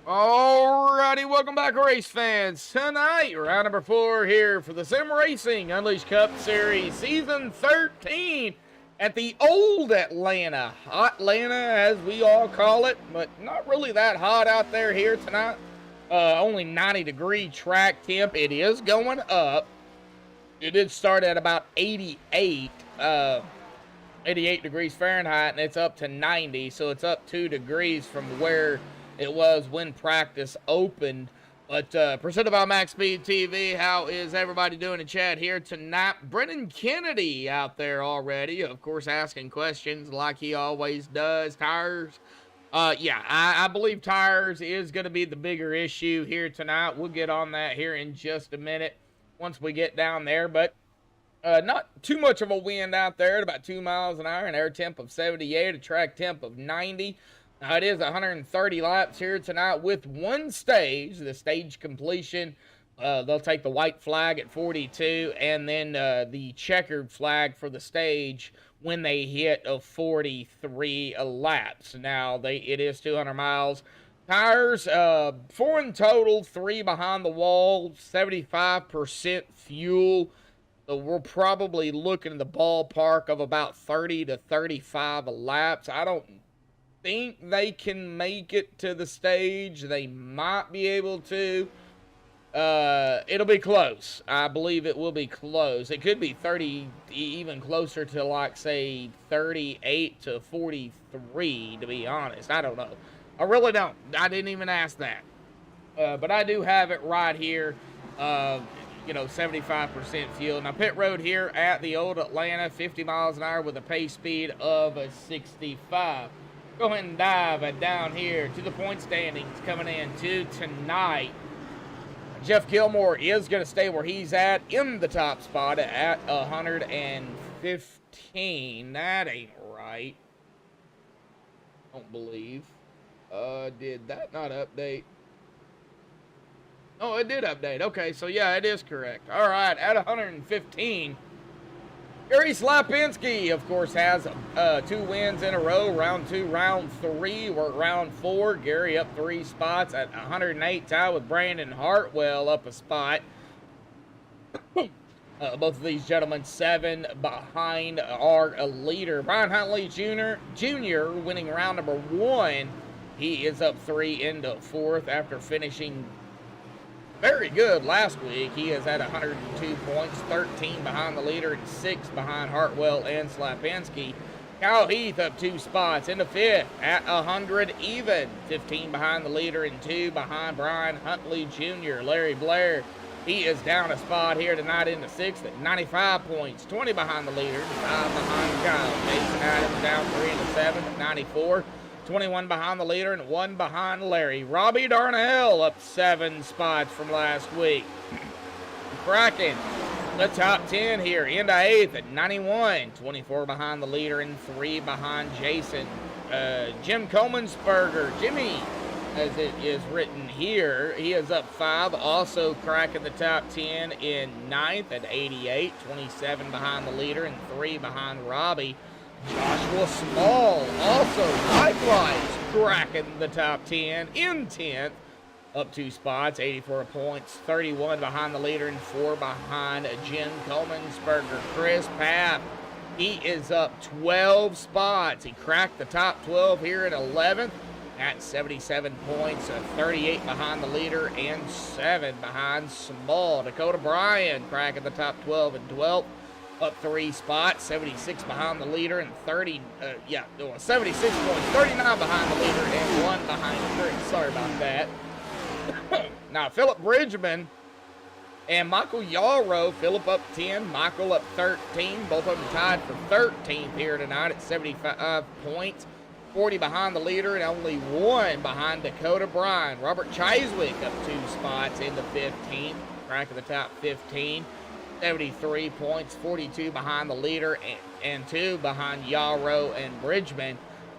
Alrighty, welcome back, race fans. Tonight, round number 4 here for the Sim Racing Unleashed Cup Series, Season 13 at the old Atlanta. Hot Atlanta, as we all call it, but not really that hot out there here tonight. Only 90-degree track temp. It is going up. It did start at about 88 degrees Fahrenheit, and it's up to 90, so it's up 2 degrees from where it was when practice opened. But presented by MaxspeedTV, how is everybody doing in chat here tonight? Brennan Kennedy out there already, of course, asking questions like he always does. Tires. Yeah, I believe tires is going to be the bigger issue here tonight. We'll get on that here in just a minute once we get down there. But not too much of a wind out there at about 2 miles an hour, an air temp of 78, a track temp of 90. Now, it is 130 laps here tonight with one stage, the stage completion. They'll take the white flag at 42 and then the checkered flag for the stage when they hit a 43 laps. Now, it is 200 miles. Tires, 4 in total, 3 behind the wall, 75% fuel. So we're probably looking in the ballpark of about 30 to 35 laps. I don't think they can make it to the stage. They might be able to. It'll be close. I believe it will be close. It could be 30, even closer to, like, say 38 to 43, to be honest. I don't know. I really don't. I didn't even ask that. But I do have it right here. 75% fuel. Now, pit road here at the old Atlanta, 50 miles an hour with a pace speed of 65. Go ahead and dive down here to the point standings coming into tonight. Jeff Gilmore is going to stay where he's at in the top spot at 115. That ain't right. Don't believe. Did that not update? Oh, it did update. Okay, so yeah, it is correct. All right, at 115. Gary Slapinski, of course, has 2 wins in a row. Round 2, round 3. We're at round 4. Gary up 3 spots at 108. Tie with Brandon Hartwell up a spot. Both of these gentlemen 7 behind our leader. Brian Huntley Jr. winning round number 1. He is up 3 into 4th after finishing very good last week. He is at 102 points, 13 behind the leader, and 6 behind Hartwell and Slapinski. Kyle Heath up 2 spots into 5th at 100 even, 15 behind the leader and 2 behind Brian Huntley Jr. Larry Blair, he is down a spot here tonight into 6th at 95 points, 20 behind the leader, 5 behind Kyle. Mason Adams down 3 into 7th at 94. 21 behind the leader and 1 behind Larry. Robbie Darnell up 7 spots from last week. Cracking the top 10 here into 8th at 91. 24 behind the leader and 3 behind Jason. Jim Comensberger, Jimmy, as it is written here, he is up 5, also cracking the top 10 in 9th at 88. 27 behind the leader and 3 behind Robbie. Joshua Small also likewise cracking the top 10 in 10th, up 2 spots, 84 points, 31 behind the leader and 4 behind Jim Comensberger. Chris Papp, he is up 12 spots. He cracked the top 12 here at 11th at 77 points, 38 behind the leader and 7 behind Small. Dakota Bryan cracking the top 12 and 12th. Up 3 spots, 76 behind the leader and 76 points, 39 behind the leader and 1 behind Chris. Sorry about that. Now, Philip Bridgman and Michael Yarrow, Philip up 10, Michael up 13. Both of them tied for 13th here tonight at 75 points, 40 behind the leader and only 1 behind Dakota Bryan. Robert Chiswick up 2 spots into 15th, cracking the top 15. 73 points, 42 behind the leader and 2 behind Yarrow and Bridgman.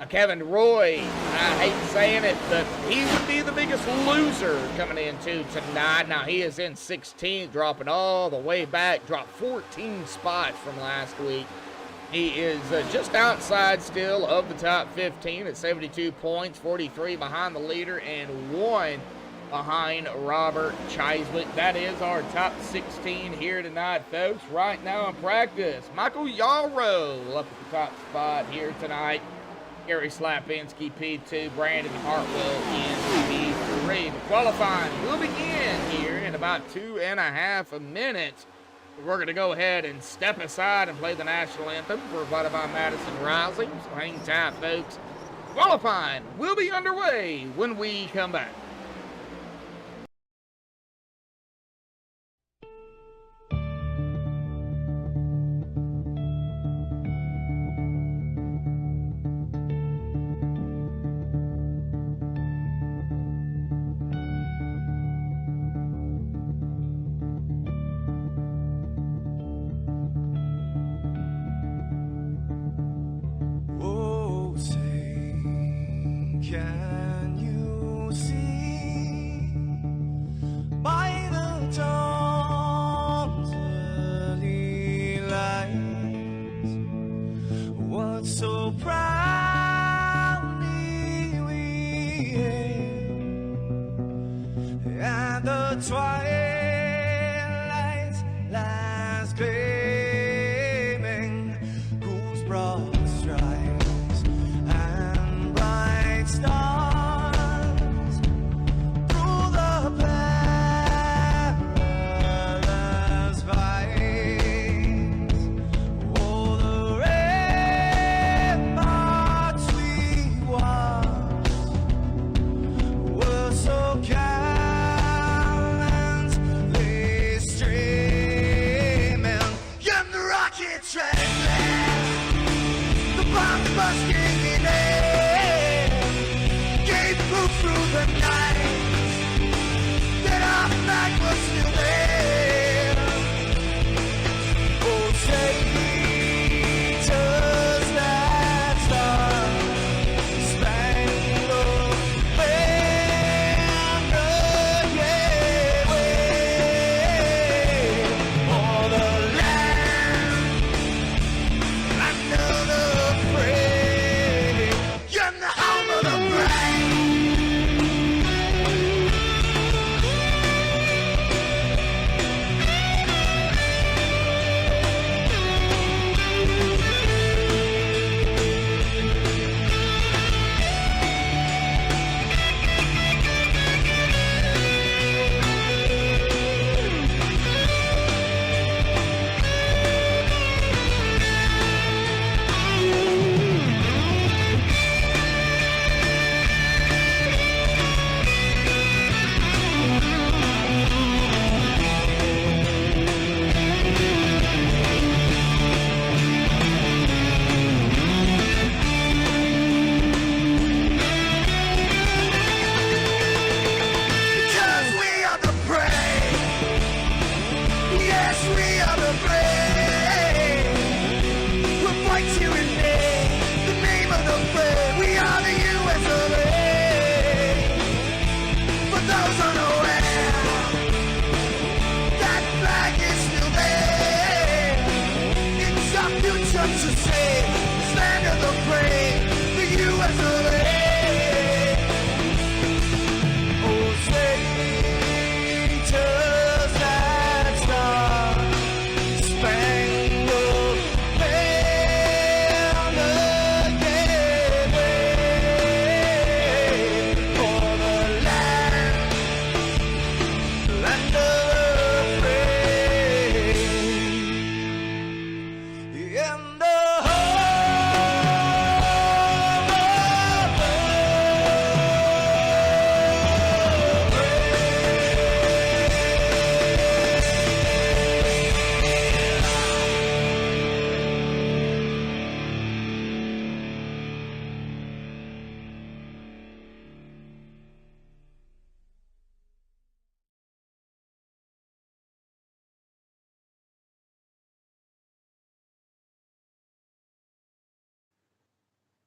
Kevin Roy, I hate saying it, but he would be the biggest loser coming into tonight. Now, he is in 16th, dropping all the way back, dropped 14 spots from last week. He is just outside still of the top 15 at 72 points, 43 behind the leader, and 1 behind Robert Chiswick. That is our top 16 here tonight, folks. Right now in practice, Michael Yarrow up at the top spot here tonight. Gary Slapinski, P2, Brandon Hartwell in P3. The qualifying will begin here in about 2.5 minutes. We're going to go ahead and step aside and play the national anthem provided by Madison Rising. So hang tight, folks. Qualifying will be underway when we come back.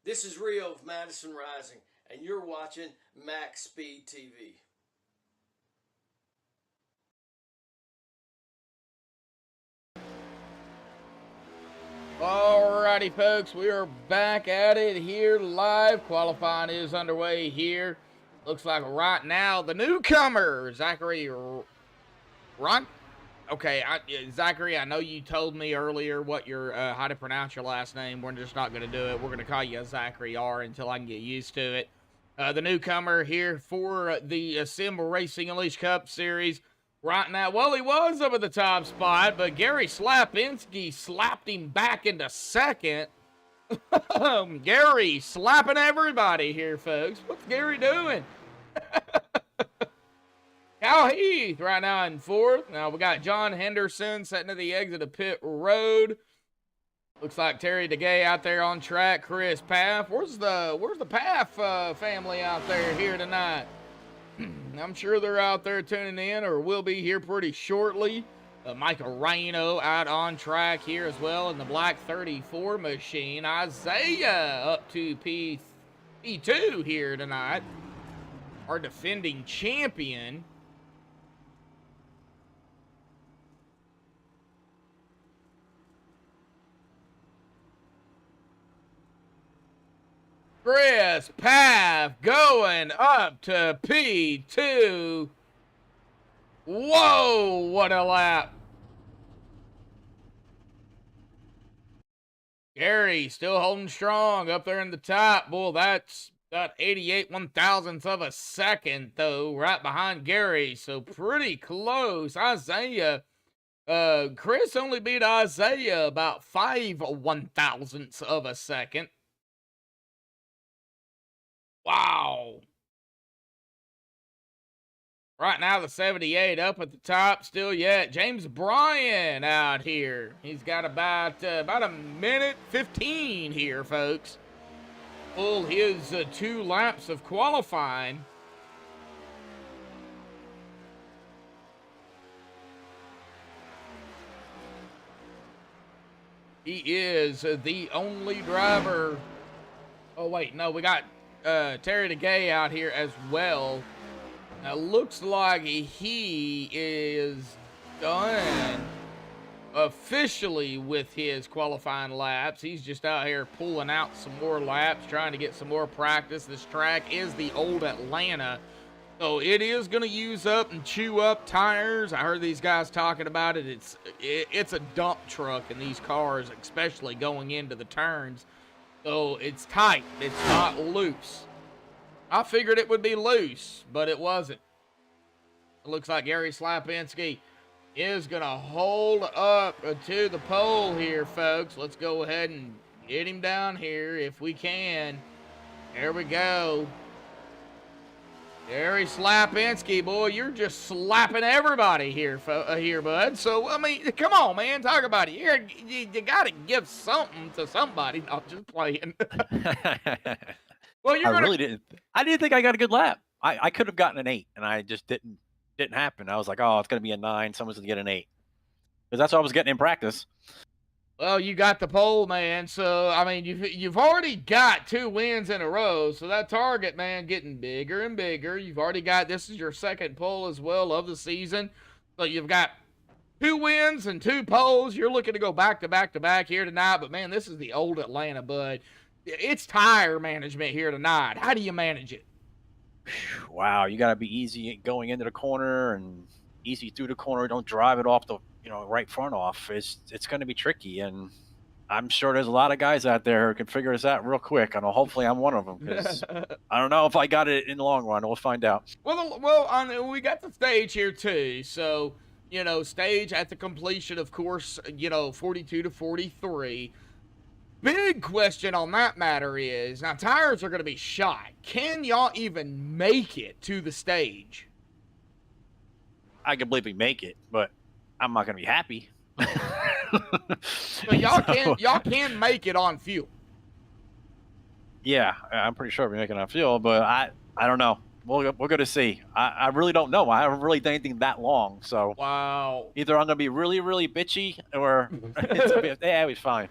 This is Rio of Madison Rising, and you're watching MaxspeedTV. All Alrighty, folks, we are back at it here live. Qualifying is underway here. Looks like right now the newcomer, Zachary Ron. Okay, Zachary, I know you told me earlier what your how to pronounce your last name. We're just not going to do it. We're going to call you Zachary R until I can get used to it. The newcomer here for the Sim Racing Unleashed Cup Series. Right now, well, he was up at the top spot, but Gary Slapinski slapped him back into second. Gary slapping everybody here, folks. What's Gary doing? Cal Heath right now in fourth. Now we got John Henderson setting to the exit of pit road. Looks like Terry DeGay out there on track. Chris Paff. Where's the Paff family out there here tonight? I'm sure they're out there tuning in or will be here pretty shortly. Michael Reno out on track here as well in the black 34 machine. Isaiah up to P2 here tonight. Our defending champion. Chris Paff going up to P2. Whoa, what a lap. Gary still holding strong up there in the top. Boy, that's got 88 1,000ths of a second, though, right behind Gary. So pretty close. Isaiah, Chris only beat Isaiah about 5 1,000ths of a second. Wow. Right now, the 78 up at the top still yet. James Bryan out here. He's got about a minute 15 here, folks. Full his 2 laps of qualifying. He is the only driver. Oh, wait, no, we got Terry DeGay out here as well. Now, looks like he is done officially with his qualifying laps. He's just out here pulling out some more laps, trying to get some more practice. This track is the old Atlanta, so it is going to use up and chew up tires. I heard these guys talking about it. It's a dump truck in these cars, especially going into the turns. So it's tight. It's not loose. I figured it would be loose, but it wasn't. It looks like Gary Slapinski is going to hold up to the pole here, folks. Let's go ahead and get him down here if we can. There we go. Gary Slapinski, boy, you're just slapping everybody here, bud. So, I mean, come on, man. Talk about it. You got to give something to somebody, not just playing. Well, I didn't think I got a good lap. I could have gotten an 8, and I just didn't happen. I was like, oh, it's going to be a 9. Someone's going to get an 8. Because that's what I was getting in practice. Well, you got the pole, man. So, I mean, you've already got 2 wins in a row. So that target, man, getting bigger and bigger. You've already got, this is your second pole as well of the season. So you've got 2 wins and 2 poles. You're looking to go back to back to back here tonight. But, man, this is the old Atlanta, bud. It's tire management here tonight. How do you manage it? Wow, you got to be easy going into the corner and easy through the corner. Don't drive it off the right front off. It's going to be tricky, and I'm sure there's a lot of guys out there who can figure this out real quick. And hopefully I'm one of them, because I don't know if I got it in the long run. We'll find out. Well, we got the stage here too. So, stage at the completion, of course, 42 to 43. Big question on that matter is, now tires are going to be shot. Can y'all even make it to the stage? I can believe we make it, but I'm not going to be happy. So y'all can make it on fuel. Yeah, I'm pretty sure we're making it on fuel, but I don't know. We're going to see. I really don't know. I haven't really done anything that long, so wow. Either I'm going to be really, really bitchy, or it was fine.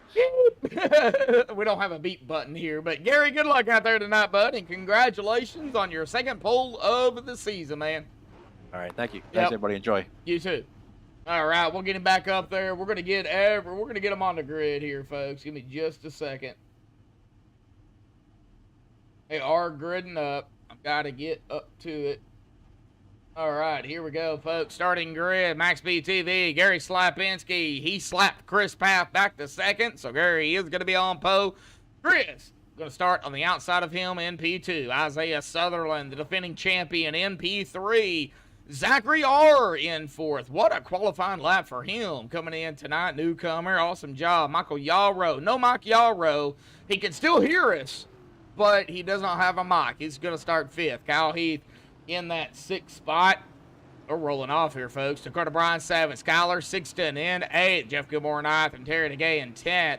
We don't have a beat button here, but Gary, good luck out there tonight, bud, and congratulations on your second pole of the season, man. All right, thank you. Thanks, everybody. Enjoy. You too. All right, we'll get him back up there. We're gonna get him on the grid here, folks. Give me just a second. They are gridding up. I've got to get up to it. All right, here we go, folks. Starting grid, MaxspeedTV, Gary Slapinski. He slapped Chris Path back to second, so Gary is going to be on pole. Chris going to start on the outside of him in P2. Isaiah Sutherland, the defending champion, in P3. Zachary R. in fourth. What a qualifying lap for him coming in tonight. Newcomer, awesome job. Michael Yarrow. No Mike Yarrow. He can still hear us, but he does not have a mic. He's going to start fifth. Kyle Heath in that sixth spot. We're rolling off here, folks. Dakota Bryan, 7th. Skylar Sixton in 8th. Jeff Gilmore, 9th. And Terry DeGay in 10th.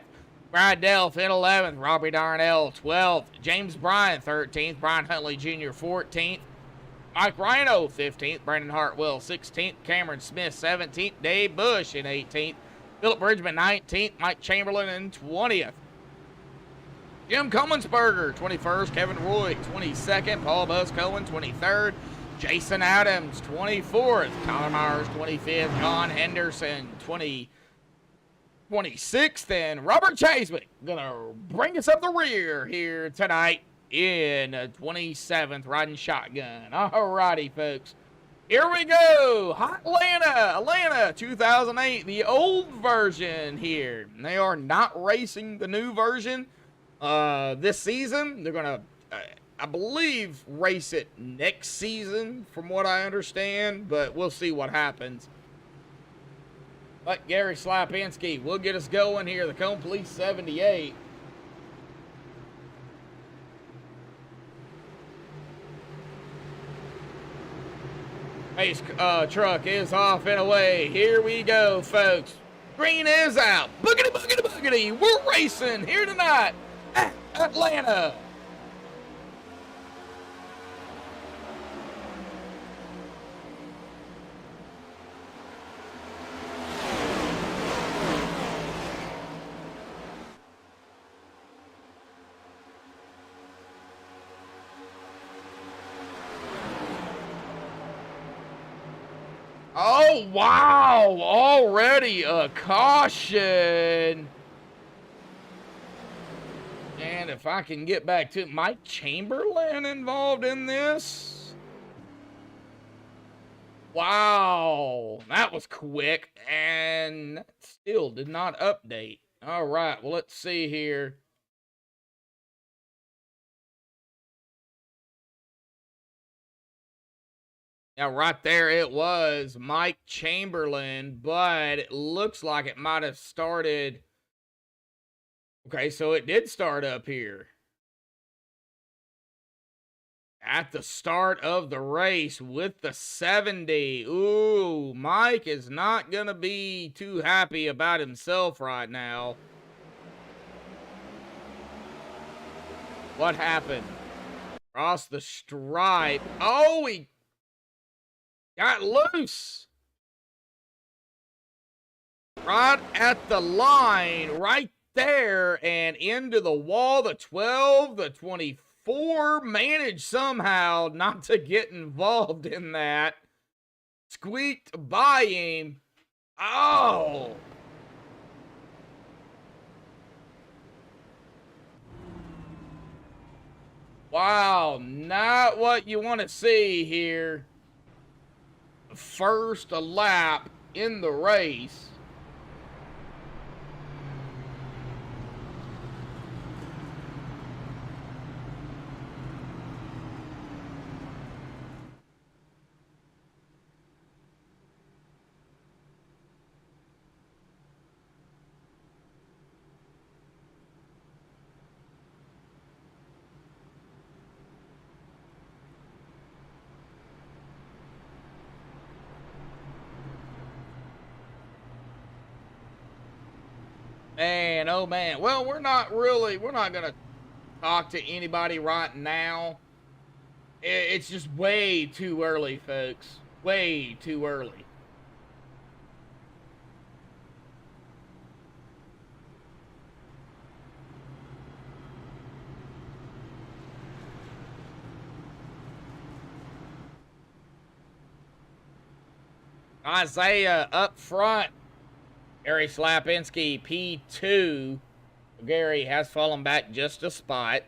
Brad Delph in 11th. Robbie Darnell, 12th. James Bryan, 13th. Brian Huntley Jr., 14th. Mike Rhino, 15th. Brandon Hartwell, 16th. Cameron Smith, 17th. Dave Bush in 18th. Philip Bridgman, 19th. Mike Chamberlain in 20th. Jim Cummensberger, 21st. Kevin Roy, 22nd. Paul Buzz Cohen, 23rd. Jason Adams, 24th. Tyler Myers, 25th. John Henderson, 26th. And Robert Chaseman going to bring us up the rear here tonight in 27th, riding shotgun. All righty, folks. Here we go. Hot Atlanta 2008, the old version here. They are not racing the new version this season. They're going to, I believe, race it next season, from what I understand, but we'll see what happens. But Gary Slapinski will get us going here. The Cone Police 78. Pace truck is off and away. Here we go, folks. Green is out. Boogity, boogity, boogity. We're racing here tonight at Atlanta. Oh, wow. Already a caution. And if I can get back to Mike Chamberlain involved in this. Wow. That was quick. And that still did not update. All right. Well, let's see here. Now, right there, it was Mike Chamberlain, but it looks like it might have started. Okay, so it did start up here. At the start of the race with the 70. Ooh, Mike is not going to be too happy about himself right now. What happened? Cross the stripe. Oh, he got loose right at the line, right there, and into the wall. The 12, the 24 managed somehow not to get involved in that. Squeaked by him. Oh! Wow, not what you want to see here. First lap in the race. Man, oh man. Well, we're not going to talk to anybody right now. It's just way too early, folks. Way too early. Isaiah up front. Gary Slapinski, P2. Gary has fallen back just a spot.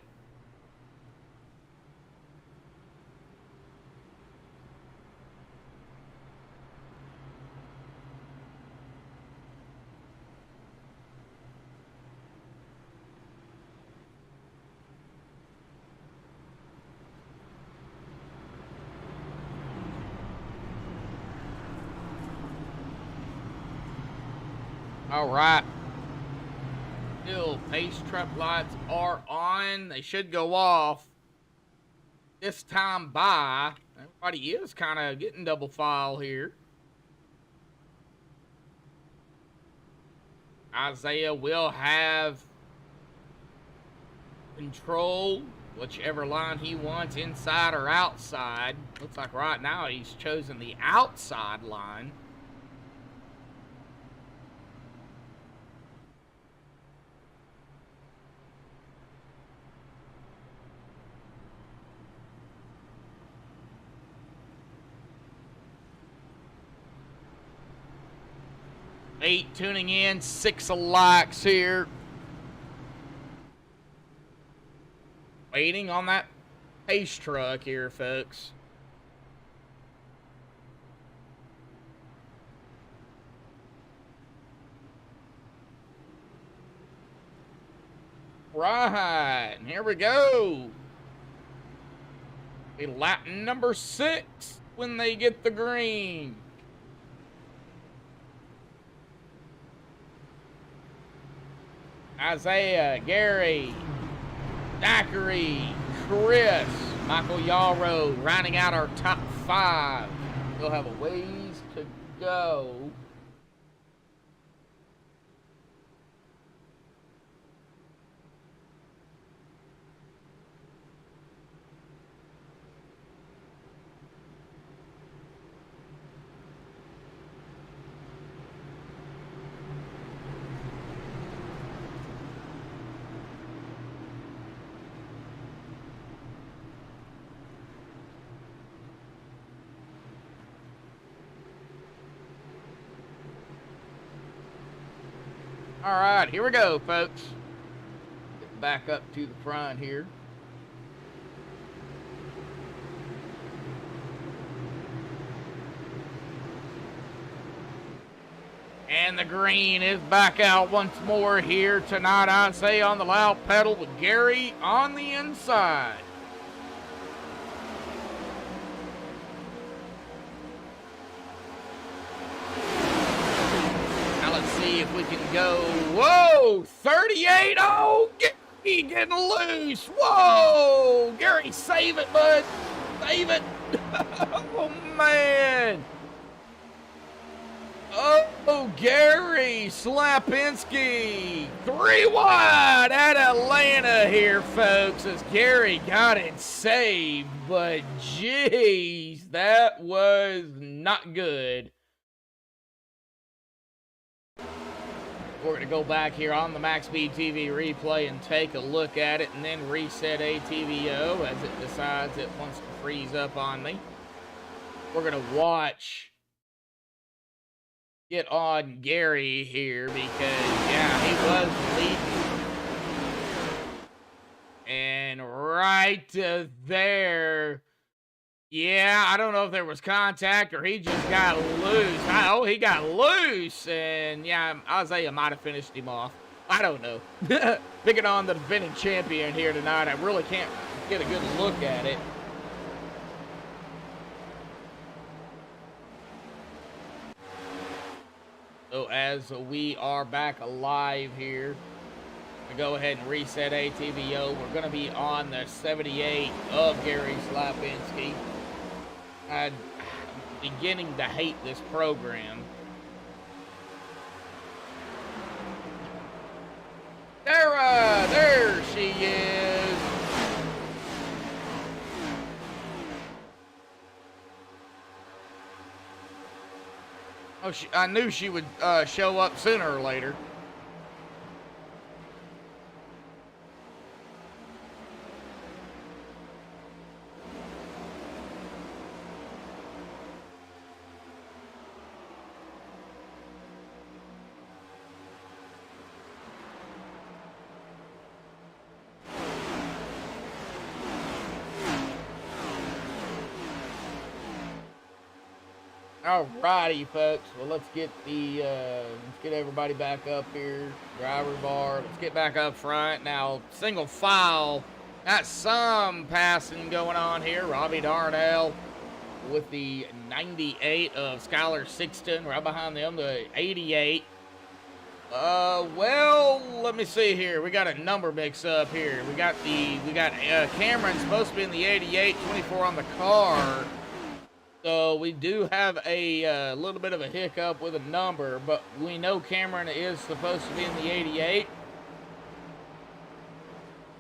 All right. Still, pace truck lights are on. They should go off this time by. Everybody is kind of getting double file here. Isaiah will have control, whichever line he wants, inside or outside. Looks like right now he's chosen the outside line. Eight tuning in, 6 likes here. Waiting on that pace truck here, folks. Right, here we go. A lap number 6 when they get the green. Isaiah, Gary, Zachary, Chris, Michael Yarrow rounding out our top 5. We'll have a ways to go. All right, here we go, folks. Get back up to the front here. And the green is back out once more here tonight. I say on the loud pedal with Gary on the inside. See if we can go. Whoa, 38. Oh, Gary getting loose. Whoa, Gary, save it, bud. Save it. Oh, man. Oh, Gary Slapinski. 3 wide at Atlanta here, folks, as Gary got it saved. But, geez, that was not good. We're going to go back here on the MaxspeedTV replay and take a look at it and then reset ATVO as it decides it wants to freeze up on me. We're going to watch get on Gary here because, yeah, he was leading. And right there, yeah, I don't know if there was contact or he just got loose. Oh, he got loose. And, yeah, Isaiah might have finished him off. I don't know. Picking on the defending champion here tonight. I really can't get a good look at it. So as we are back alive here, we go ahead and reset ATVO. We're going to be on the 78 of Gary Slapinski. I'm beginning to hate this program. Sarah, there she is. Oh, I knew she would show up sooner or later. Alrighty, folks. Well, let's get everybody back up here. Driver bar. Let's get back up front. Now, single file. Got some passing going on here. Robbie Darnell with the 98 of Skylar Sixton. Right behind them, the 88. Well, let me see here. We got a number mix up here. We got Cameron supposed to be in the 88, 24 on the car. So we do have a little bit of a hiccup with a number, but we know Cameron is supposed to be in the 88.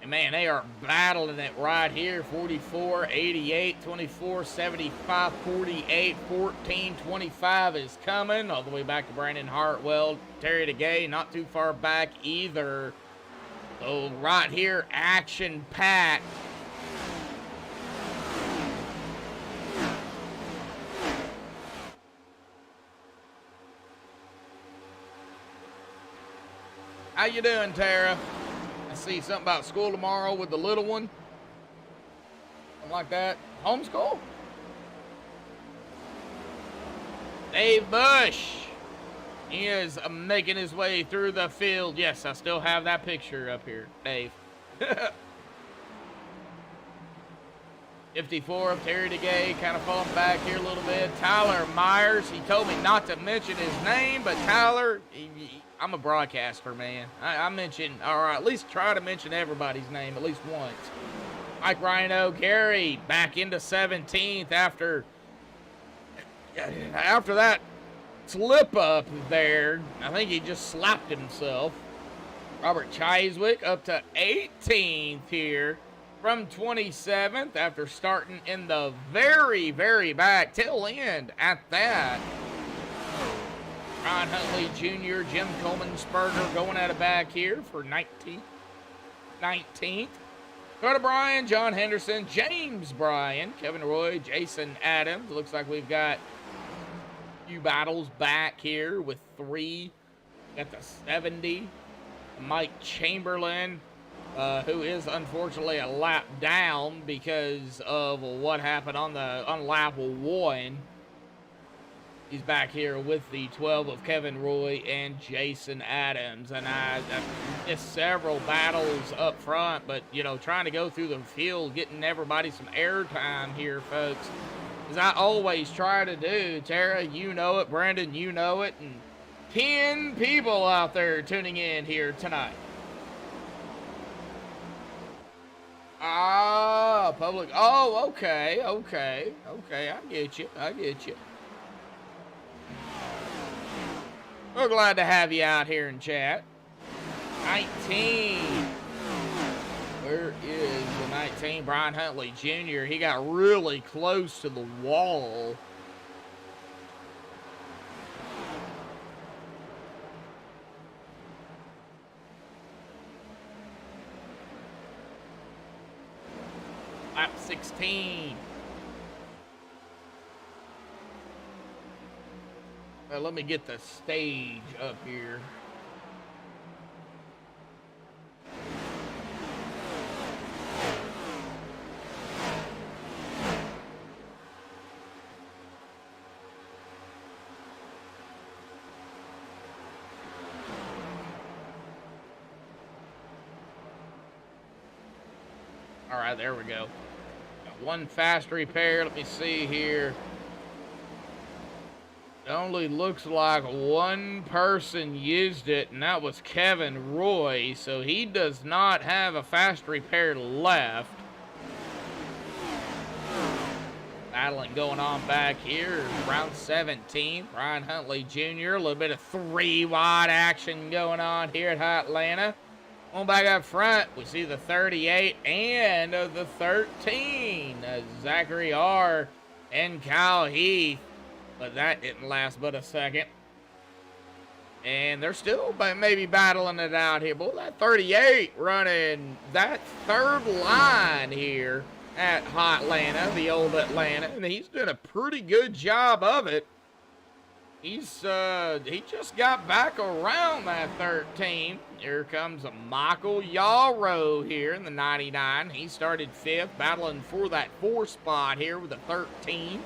And man, they are battling it right here. 44, 88, 24, 75, 48, 14, 25 is coming. All the way back to Brandon Hartwell. Terry DeGay, not too far back either. So right here, action-packed. How you doing, Tara? I see something about school tomorrow with the little one. Something like that. Homeschool? Dave Bush. He is making his way through the field. Yes, I still have that picture up here, Dave. 54 of Terry DeGay, kind of falling back here a little bit. Tyler Myers, he told me not to mention his name, but Tyler, I'm a broadcaster, man. I mention, or at least try to mention everybody's name at least once. Mike Rhino, Gary, back into 17th after that slip up there. I think he just slapped himself. Robert Chiswick up to 18th here from 27th after starting in the very, very back tail end at that. Ron Huntley Jr., Jim Coleman-Spurger going out of back here for 19th. Carter Bryan, John Henderson, James Bryan, Kevin Roy, Jason Adams. Looks like we've got a few battles back here with 3. Got the 70. Mike Chamberlain, who is unfortunately a lap down because of what happened on lap 1. He's back here with the 12 of Kevin Roy and Jason Adams. And I missed several battles up front, but, you know, trying to go through the field, getting everybody some airtime here, folks, as I always try to do. Tara, you know it. Brandon, you know it. And 10 people out there tuning in here tonight. Public. Oh, okay. I get you. We're glad to have you out here in chat. 19. Where is the 19? Brian Huntley Jr. He got really close to the wall. Lap 16. Well, let me get the stage up here. All right, there we go. Got one fast repair. Let me see here. It only looks like one person used it, and that was Kevin Roy, so he does not have a fast repair left. Battling going on back here, round 17. Brian Huntley Jr., a little bit of 3-wide action going on here at Atlanta. On back up front, we see the 38 and the 13. Zachary R. and Kyle Heath. But that didn't last but a second. And they're still maybe battling it out here. Boy, that 38 running that third line here at Atlanta, the old Atlanta. And he's doing a pretty good job of it. He just got back around that 13. Here comes Michael Yarrow here in the 99. He started 5th, battling for that 4 spot here with the 13.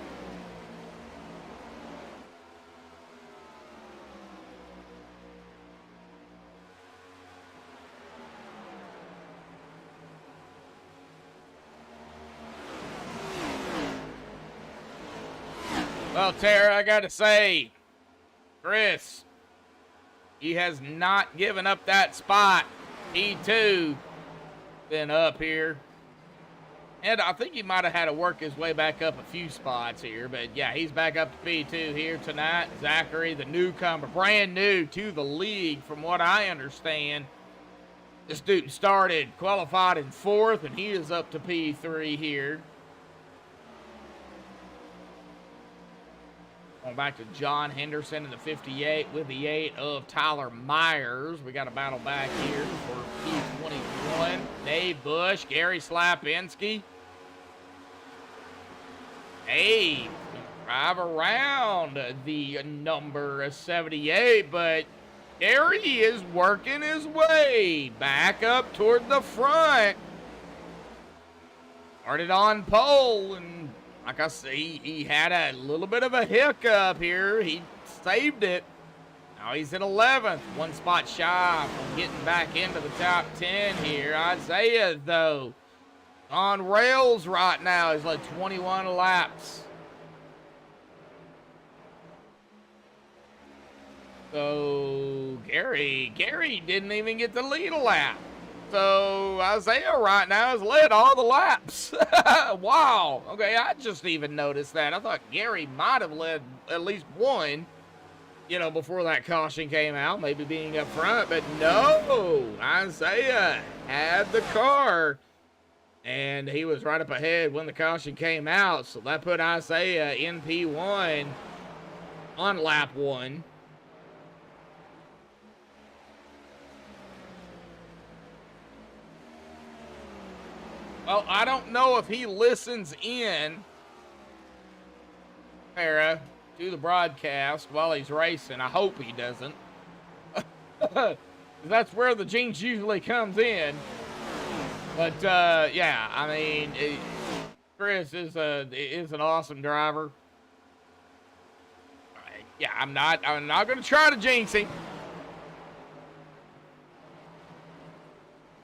Well, Tara, I got to say, Chris, he has not given up that spot. He, too, been up here. And I think he might have had to work his way back up a few spots here. But, yeah, he's back up to P2 here tonight. Zachary, the newcomer, brand new to the league from what I understand. This dude started, qualified in 4th, and he is up to P3 here. Going back to John Henderson in the 58 with the 8 of Tyler Myers. We got a battle back here for P21. Dave Bush, Gary Slapinski. Hey, drive around the number 78, but Gary is working his way back up toward the front. Started on pole, and like I say, he had a little bit of a hiccup here. He saved it. Now he's in 11th, one spot shy from getting back into the top 10 here. Isaiah, though, on rails right now. He's like 21 laps. So Gary didn't even get to lead a lap. So Isaiah right now has led all the laps. Wow. Okay, I just even noticed that. I thought Gary might have led at least one, you know, before that caution came out, maybe being up front. But no, Isaiah had the car, and he was right up ahead when the caution came out. So that put Isaiah in P1 on lap 1. Well, I don't know if he listens in, Farrah, to the broadcast while he's racing. I hope he doesn't. That's where the jinx usually comes in. But, yeah, I mean, Chris is an awesome driver. All right. Yeah, I'm not going to try to jinx him.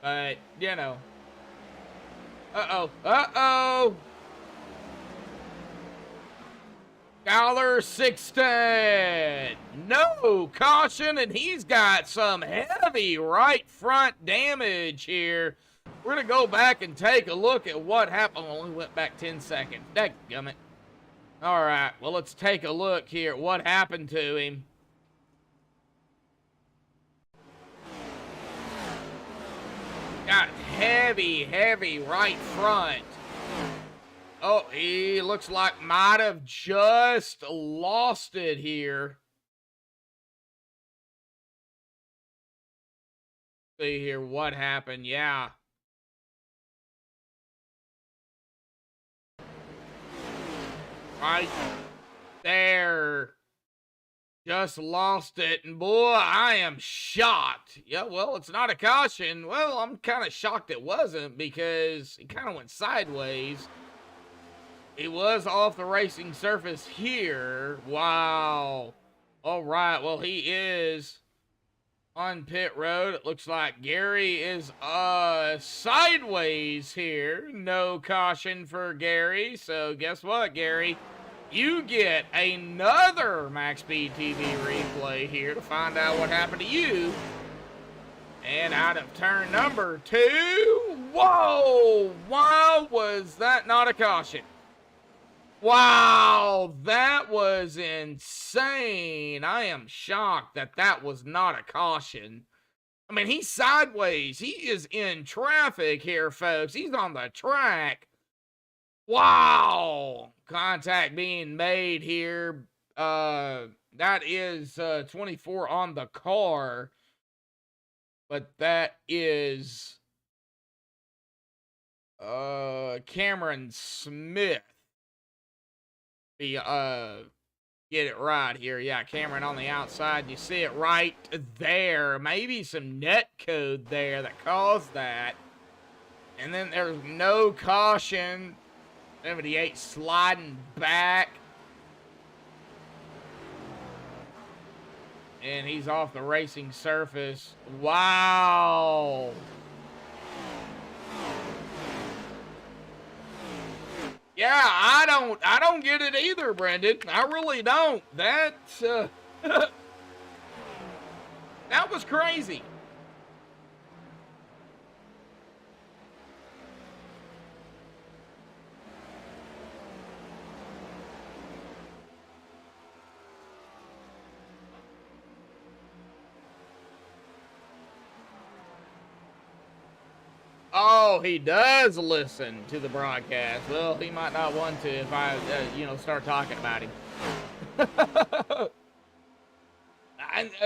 But, you know. Uh-oh. Skylar Sixton. No caution, and he's got some heavy right front damage here. We're going to go back and take a look at what happened. Only went back 10 seconds. Dadgummit. All right, well, let's take a look here at what happened to him. Got heavy right front. Oh, he looks like might have just lost it here. See here what happened. Yeah. Right there. Just lost it, and boy, I am shocked. Yeah, well, it's not a caution. Well, I'm kind of shocked it wasn't, because it kind of went sideways. It was off the racing surface here. Wow. All right, well, he is on pit road. It looks like Gary is sideways here. No caution for Gary, so guess what, Gary? You get another MaxspeedTV replay here to find out what happened to you. And out of turn number 2, whoa, why was that not a caution? Wow, that was insane. I am shocked that that was not a caution. I mean, he's sideways. He is in traffic here, folks. He's on the track. Wow. Contact being made here. That is 24 on the car. But that is Cameron Smith. Get it right here. Yeah, Cameron on the outside. You see it right there. Maybe some net code there that caused that. And then there's no caution. 78 sliding back. And he's off the racing surface. Wow. Yeah, I don't get it either, Brendan. I really don't. That that was crazy. Oh, he does listen to the broadcast. Well, he might not want to if I, start talking about him.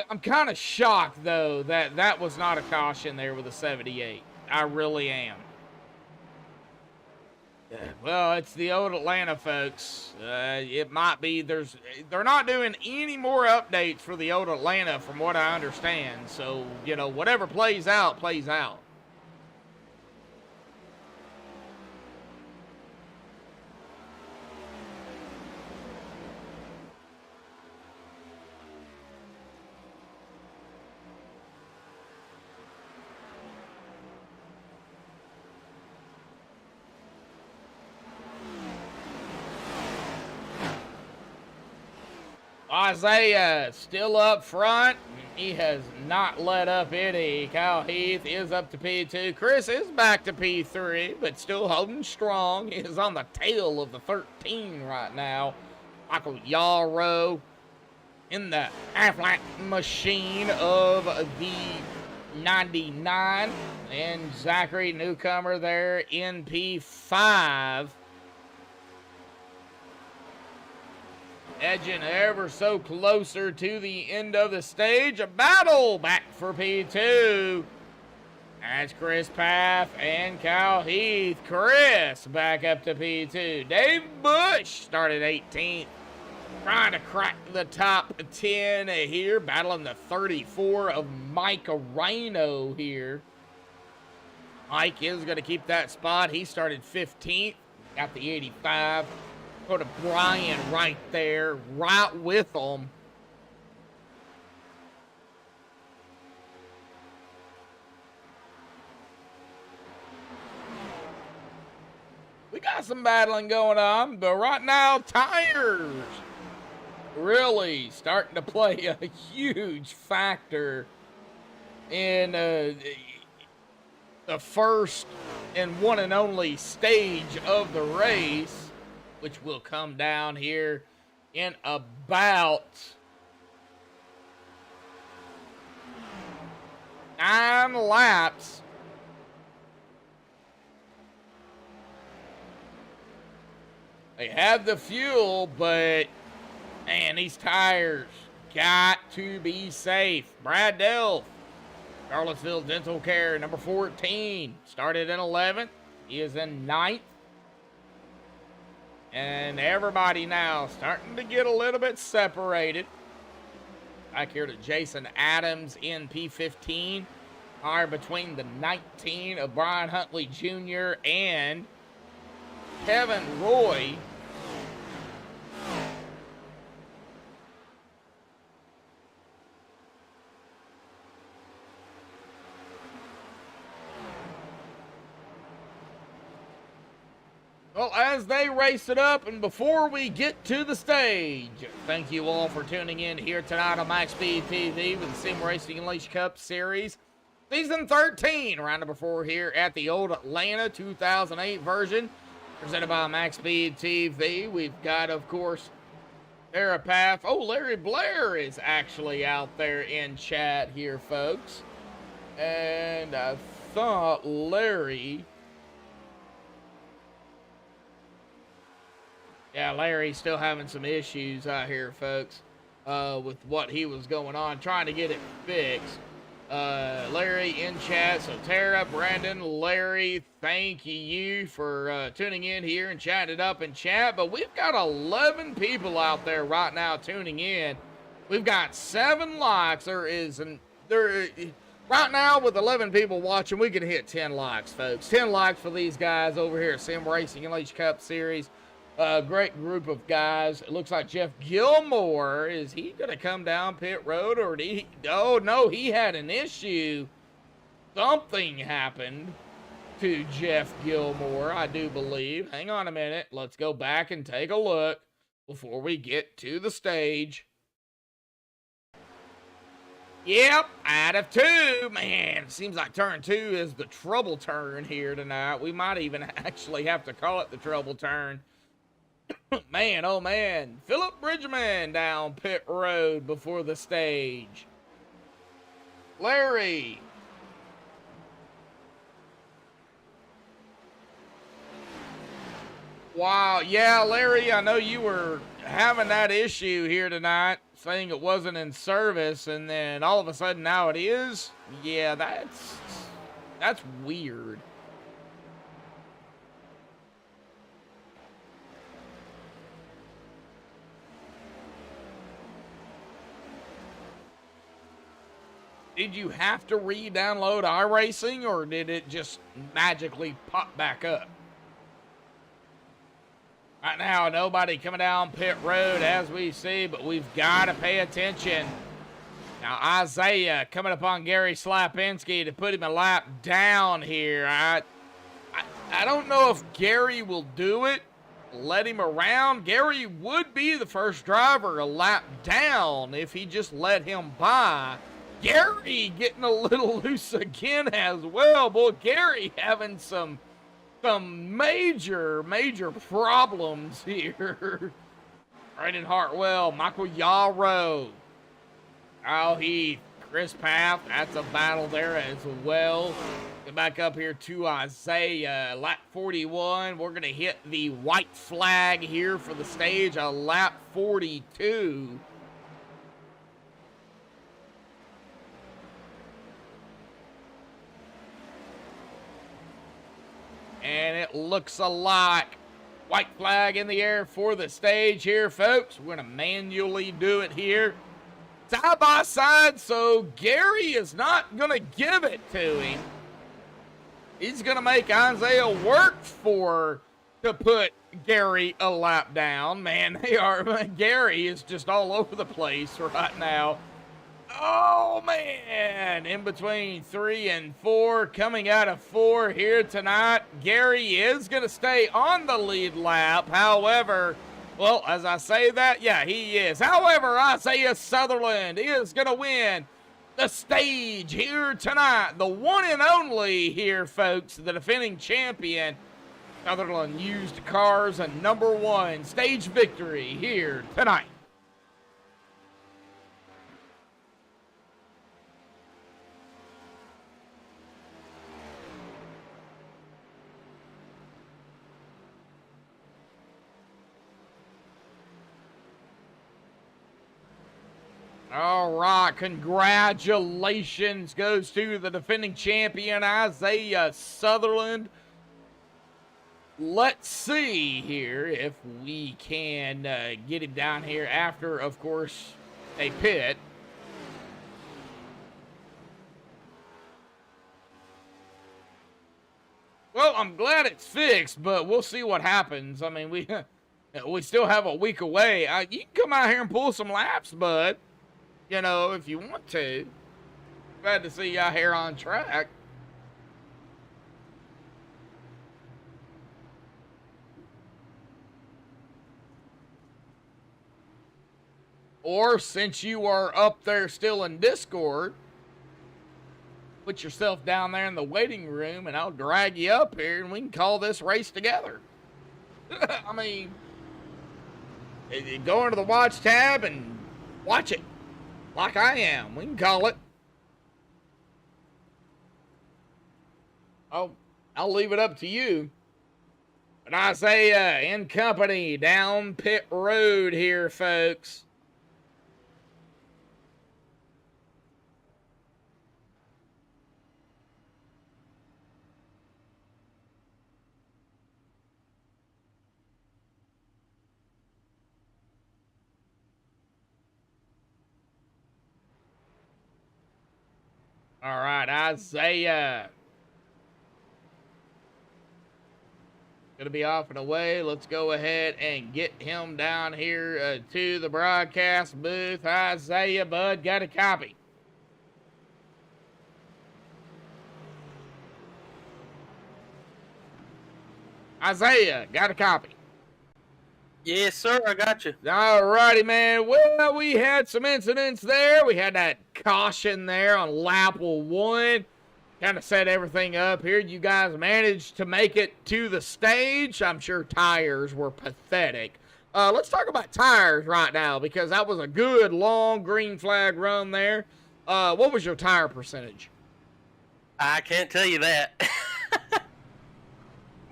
I'm kind of shocked, though, that that was not a caution there with a 78. I really am. Well, it's the old Atlanta, folks. It might be they're not doing any more updates for the old Atlanta, from what I understand. So, whatever plays out, plays out. Isaiah still up front. He has not let up any. Kyle Heath is up to P2. Chris is back to P3, but still holding strong. He is on the tail of the 13 right now. Michael Yarrow in the Aflac machine of the 99. And Zachary Newcomer there in P5. Edging ever so closer to the end of the stage. A battle back for P2. That's Chris Paff and Kyle Heath. Chris back up to P2. Dave Bush started 18th. Trying to crack the top 10 here. Battling the 34 of Mike Arano here. Mike is going to keep that spot. He started 15th. Got the 85. Put a Brian right there, right with them. We got some battling going on, but right now, tires really starting to play a huge factor in the first and one and only stage of the race, which will come down here in about 9 laps. They have the fuel, but, man, these tires got to be safe. Brad Delph, Charlottesville Dental Care, number 14, started in 11th. He is in 9th. And everybody now starting to get a little bit separated. Back here to Jason Adams in P15. Are between the 19 of Brian Huntley Jr. and Kevin Roy. Well, as they race it up, and before we get to the stage, thank you all for tuning in here tonight on MaxspeedTV with the Sim Racing Unleashed Cup Series. Season 13, round number 4 here at the Old Atlanta 2008 version, presented by MaxspeedTV. We've got, of course, Therapath. Oh, Larry Blair is actually out there in chat here, folks. And I thought Larry... Yeah, Larry's still having some issues out here, folks, with what he was going on, trying to get it fixed. Larry in chat. So Tara, Brandon, Larry, thank you for tuning in here and chatting it up in chat. But we've got 11 people out there right now tuning in. We've got 7 likes. Right now with 11 people watching, we can hit 10 likes, folks. 10 likes for these guys over here at Sim Racing Unleashed Cup Series. Great group of guys. It looks like Jeff Gilmore. Is he going to come down pit road, or did he? Oh, no, he had an issue. Something happened. to Jeff Gilmore, I do believe. Hang on a minute. Let's go back and take a look before we get to the stage. Yep, out of 2. Man, seems like turn 2 is the trouble turn here tonight. We might even actually have to call it the trouble turn. Man, oh man. Philip Bridgman down pit road before the stage. Larry. Wow, yeah, Larry, I know you were having that issue here tonight, saying it wasn't in service, and then all of a sudden now it is. Yeah, that's weird. Did you have to re-download iRacing, or did it just magically pop back up? Right now, nobody coming down pit road as we see, but we've got to pay attention. Now, Isaiah coming upon Gary Slapinski to put him a lap down here. I don't know if Gary will do it. Let him around. Gary would be the first driver a lap down if he just let him by. Gary getting a little loose again as well. Boy, Gary having some major problems here. Brandon Hartwell, Michael Yarrow, Kyle Heath, Chris Paff. That's a battle there as well. Get back up here to Isaiah. Lap 41. We're going to hit the white flag here for the stage. A lap 42. And it looks like white flag in the air for the stage here, folks. We're going to manually do it here. Side by side, so Gary is not going to give it to him. He's going to make Isaiah work to put Gary a lap down. Man, Gary is just all over the place right now. Oh, man. In between 3 and 4, coming out of 4 here tonight. Gary is going to stay on the lead lap. However, well, as I say that, yeah, he is. However, Isaiah Sutherland is going to win the stage here tonight. The one and only here, folks, the defending champion. Sutherland used cars, a #1 stage victory here tonight. All right, congratulations goes to the defending champion, Isaiah Sutherland. Let's see here if we can get him down here after, of course, a pit. Well, I'm glad it's fixed, but we'll see what happens. I mean, we still have a week away. You can come out here and pull some laps, bud. You know, if you want to. Glad to see you out here on track. Or since you are up there still in Discord, put yourself down there in the waiting room and I'll drag you up here and we can call this race together. I mean, go into the watch tab and watch it. Like I am. We can call it. Oh, I'll leave it up to you. But Isaiah in company down pit road here, folks. All right, Isaiah. Gonna be off and away. Let's go ahead and get him down here to the broadcast booth. Isaiah, bud, got a copy. Isaiah, got a copy? Yes, sir. I got you. All righty, man. Well, we had some incidents there. We had that caution there on lap 1. Kind of set everything up here. You guys managed to make it to the stage. I'm sure tires were pathetic. Let's talk about tires right now because that was a good long green flag run there. What was your tire percentage? I can't tell you that.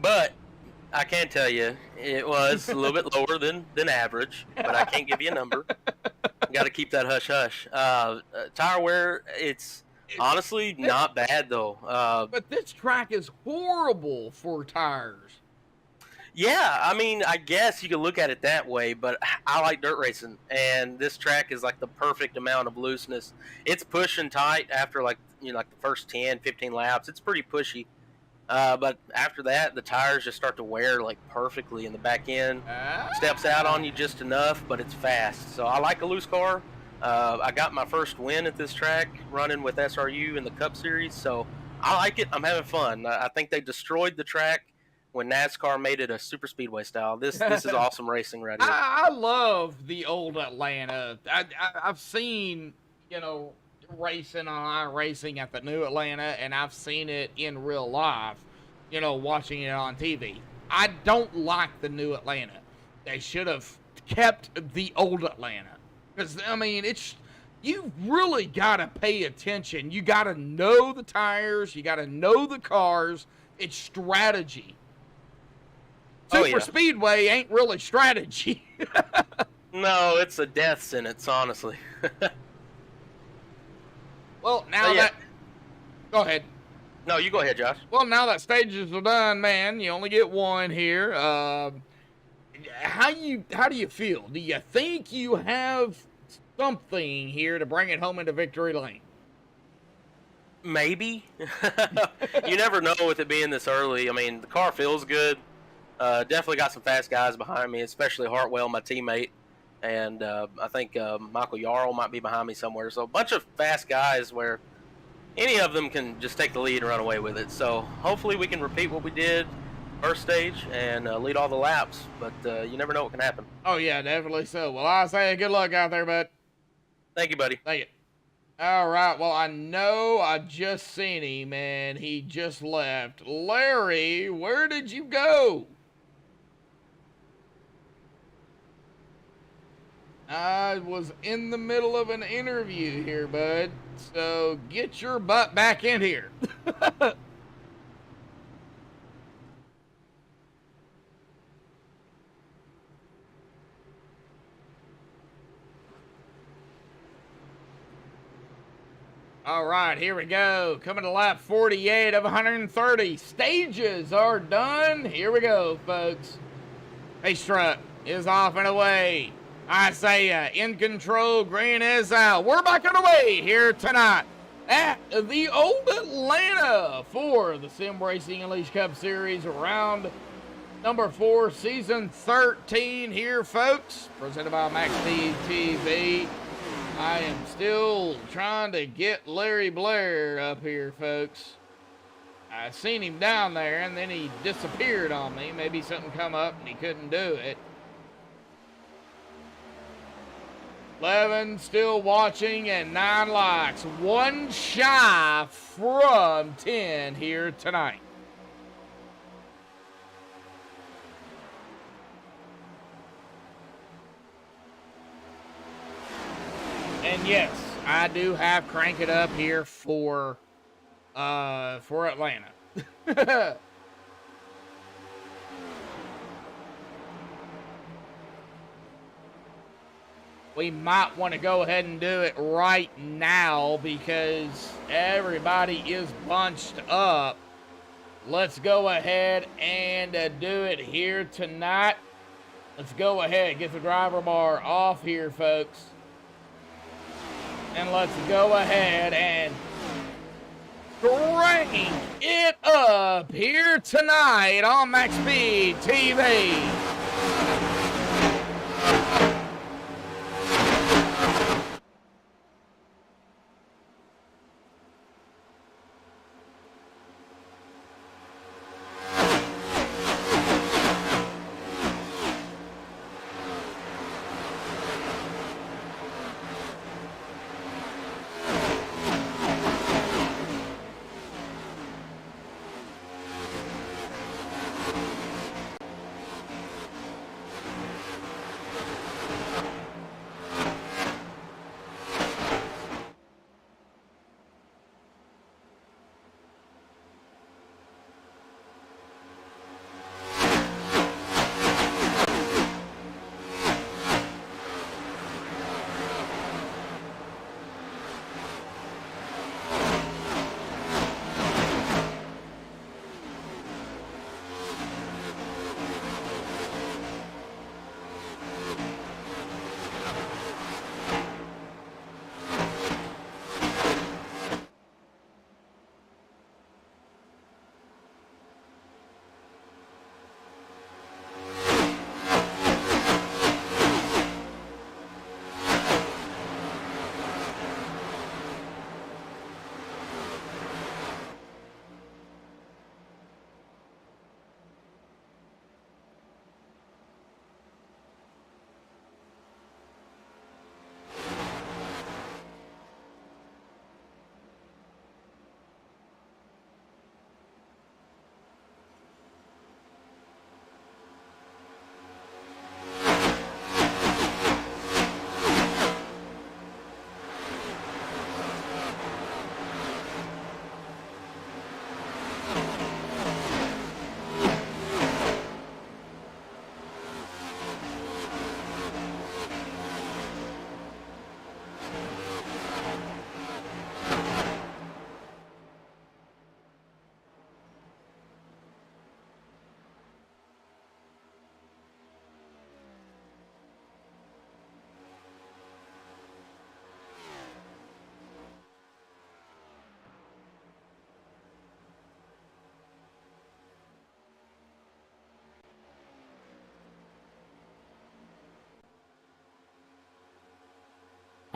But I can tell you it was a little bit lower than average, but I can't give you a number. Got to keep that hush-hush. Tire wear, it's honestly not bad, though. But this track is horrible for tires. Yeah, I mean, I guess you could look at it that way, but I like dirt racing, and this track is like the perfect amount of looseness. It's pushing tight after like the first 10, 15 laps. It's pretty pushy. But after that, the tires just start to wear like perfectly, and the back end steps out on you just enough, but it's fast. So I like a loose car. I got my first win at this track running with SRU in the Cup Series, so I like it. I'm having fun. I think they destroyed the track when NASCAR made it a super speedway style. This is awesome racing right here. I love the old Atlanta. I've seen, racing on iRacing at the new Atlanta, and I've seen it in real life, watching it on TV. I don't like the new Atlanta. They should have kept the old Atlanta. Because, I mean, you really got to pay attention. You got to know the tires. You got to know the cars. It's strategy. Super Speedway ain't really strategy. No, it's a death sentence, honestly. Well, now go ahead. No, you go ahead, Josh. Well, now that stages are done, man, you only get one here. How do you feel? Do you think you have something here to bring it home into victory lane? Maybe. You never know with it being this early. I mean, the car feels good. Definitely got some fast guys behind me, especially Hartwell, my teammate. And I think Michael Yarl might be behind me somewhere. So a bunch of fast guys where any of them can just take the lead and run away with it. So hopefully we can repeat what we did first stage and lead all the laps. But you never know what can happen. Oh, yeah, definitely so. Well, I say good luck out there, bud. Thank you, buddy. Thank you. All right, well, I know I just seen him, and he just left. Larry, where did you go? I was in the middle of an interview here, bud. So get your butt back in here. All right, here we go. Coming to lap 48 of 130. Stages are done. Here we go, folks. Pace truck is off and away. Isaiah in control. Green is out. We're back on the way here tonight at the old Atlanta for the Sim Racing Unleashed Cup Series round number 4, season 13 here, folks. Presented by MaxspeedTV. I am still trying to get Larry Blair up here, folks. I seen him down there, and then he disappeared on me. Maybe something come up, and he couldn't do it. 11 still watching, and 9 likes. 1 shy from 10 here tonight. And yes, I do have Crank It Up here for Atlanta. We might want to go ahead and do it right now because everybody is bunched up. Let's go ahead and do it here tonight. Let's go ahead, get the driver bar off here, folks. And let's go ahead and crank it up here tonight on MaxspeedTV.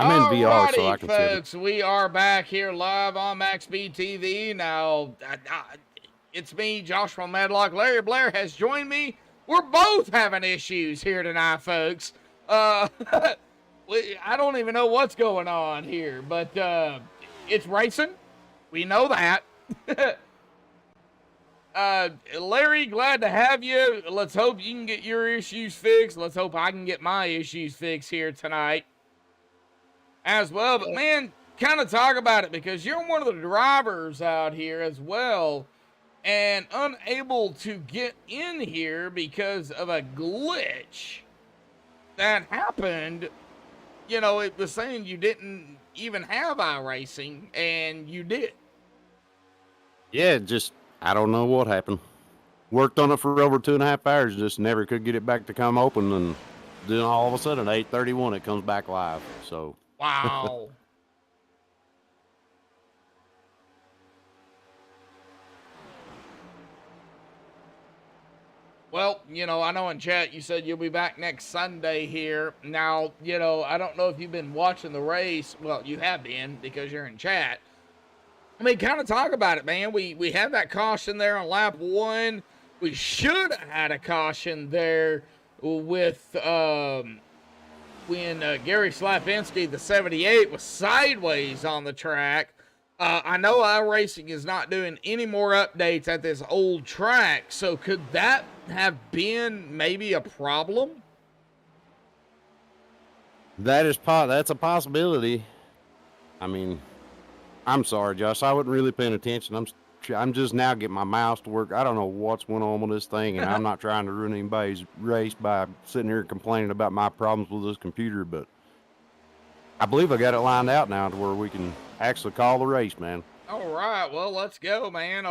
I'm in VR, so I Alrighty, can see it. folks, we are back here live on MaxspeedTV. Now, it's me, Joshua Medlock. Larry Blair has joined me. We're both having issues here tonight, folks. I don't even know what's going on here, but it's racing. We know that. Larry, glad to have you. Let's hope you can get your issues fixed. Let's hope I can get my issues fixed here tonight as well. But man, kind of talk about it, because you're one of the drivers out here as well and unable to get in here because of a glitch that happened. You know, it was saying you didn't even have iRacing, and you did. Yeah, just, I don't know what happened. Worked on it for over 2.5 hours, just never could get it back to come open, and then all of a sudden at 8:31 it comes back live. So Wow. Well, you know, I know in chat you said you'll be back next Sunday here. Now, you know, I don't know if you've been watching the race. Well, you have been, because you're in chat. I mean, kind of talk about it, man. We had that caution there on lap 1. We should have had a caution there with when Gary Slapinski, the 78, was sideways on the track. I know iRacing is not doing any more updates at this old track, so could that have been maybe a problem? that's a possibility. I mean, I'm sorry, Josh. I wasn't really paying attention. I'm just now getting my mouse to work. I don't know what's going on with this thing, and I'm not trying to ruin anybody's race by sitting here complaining about my problems with this computer, but I believe I got it lined out now to where we can actually call the race, man. All right, well, let's go, man.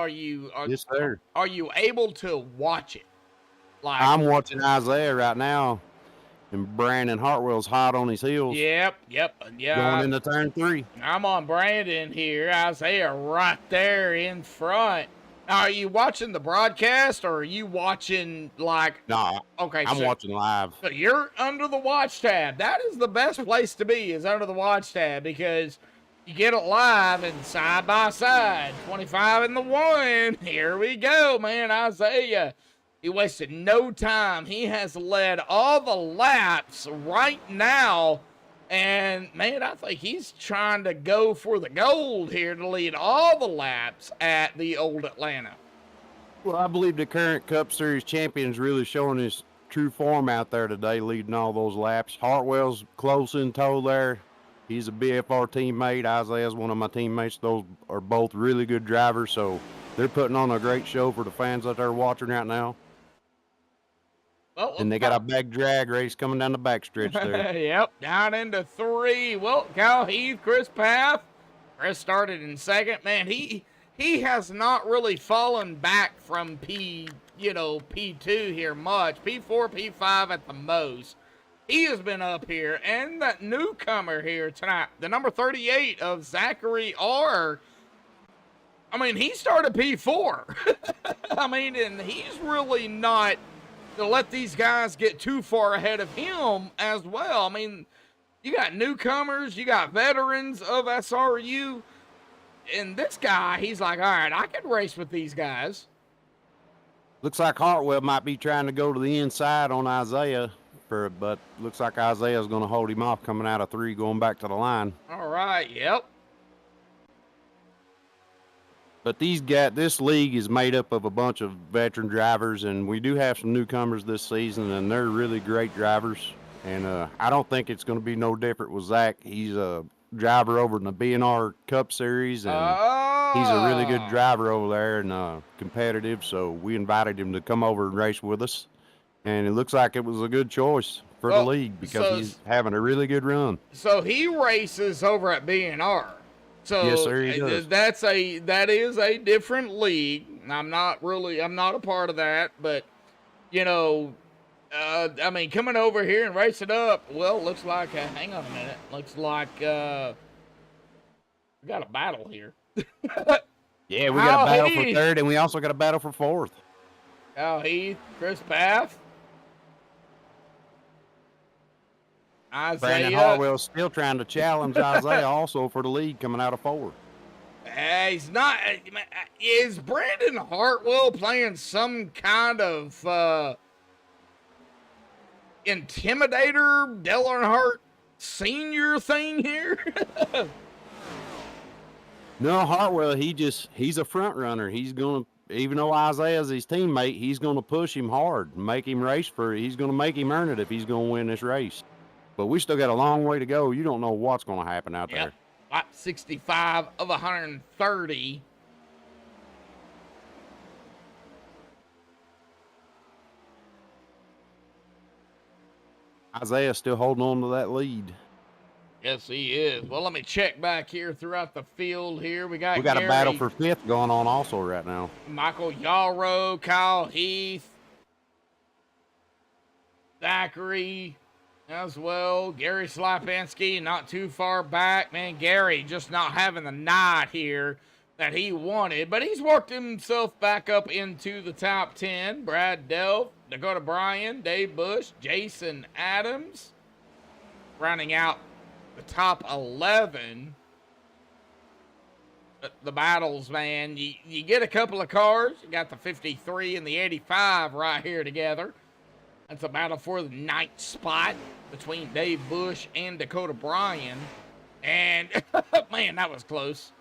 Yes, sir. Are you able to watch it? Like, I'm watching Isaiah right now, and Brandon Hartwell's hot on his heels. Yep, yeah. Going into turn 3. I'm on Brandon here. Isaiah right there in front. Now, are you watching the broadcast, or are you watching, like... No, okay, I'm watching live. So you're under the watch tab. That is the best place to be, is under the watch tab, because you get it live and side by side. 25 in the 1. Here we go, man. Isaiah, he wasted no time. He has led all the laps right now. And, man, I think he's trying to go for the gold here to lead all the laps at the old Atlanta. Well, I believe the current Cup Series champion's really showing his true form out there today, leading all those laps. Hartwell's close in tow there. He's a BFR teammate. Isaiah's one of my teammates. Those are both really good drivers, so they're putting on a great show for the fans out there watching right now. Well, and they got a big drag race coming down the backstretch there. Yep, down into 3. Well, Kyle Heath, Chris Paff. Chris started in second. Man, he has not really fallen back from P2 here much. P4, P5 at the most. He has been up here. And that newcomer here tonight, the number 38 of Zachary R. I mean, he started P4. I mean, and he's really not to let these guys get too far ahead of him as well. I mean, you got newcomers, you got veterans of SRU, and this guy, he's like, all right, I can race with these guys. Looks like Hartwell might be trying to go to the inside on Isaiah, but looks like Isaiah's going to hold him off coming out of 3, going back to the line. All right, yep. But this league is made up of a bunch of veteran drivers, and we do have some newcomers this season, and they're really great drivers. And I don't think it's going to be no different with Zach. He's a driver over in the B&R Cup Series, and he's a really good driver over there and competitive. So we invited him to come over and race with us, and it looks like it was a good choice for the league because he's having a really good run. So he races over at B&R. So yes, sir, he does. That is a different league. I'm not a part of that, but you know, I mean, coming over here and racing up. Well, looks like hang on a minute. Looks like we got a battle here. Yeah, we got a battle for 3rd, and we also got a battle for 4th. Al Heath, Chris Paff. Brandon Isaiah. Hartwell's still trying to challenge Isaiah also for the lead coming out of 4. He's not. Is Brandon Hartwell playing some kind of intimidator, Dale Earnhardt Senior thing here? No, Hartwell, he's a front runner. He's going to, even though Isaiah's his teammate, he's going to push him hard, make him race for it. He's going to make him earn it if he's going to win this race. But we still got a long way to go. You don't know what's going to happen out there. Lap 65 of 130. Isaiah's still holding on to that lead. Yes, he is. Well, let me check back here throughout the field here. We got a Gary, battle for 5th going on also right now. Michael Yarrow, Kyle Heath, Zachary as well. Gary Slapinski not too far back. Man, Gary just not having the night here that he wanted, but he's worked himself back up into the top 10. Brad Delph, Dakota Bryan, Dave Bush, Jason Adams, rounding out the top 11. The battles, man, you get a couple of cars. You got the 53 and the 85 right here together. That's a battle for the 9th spot between Dave Bush and Dakota Bryan. And, man, that was close.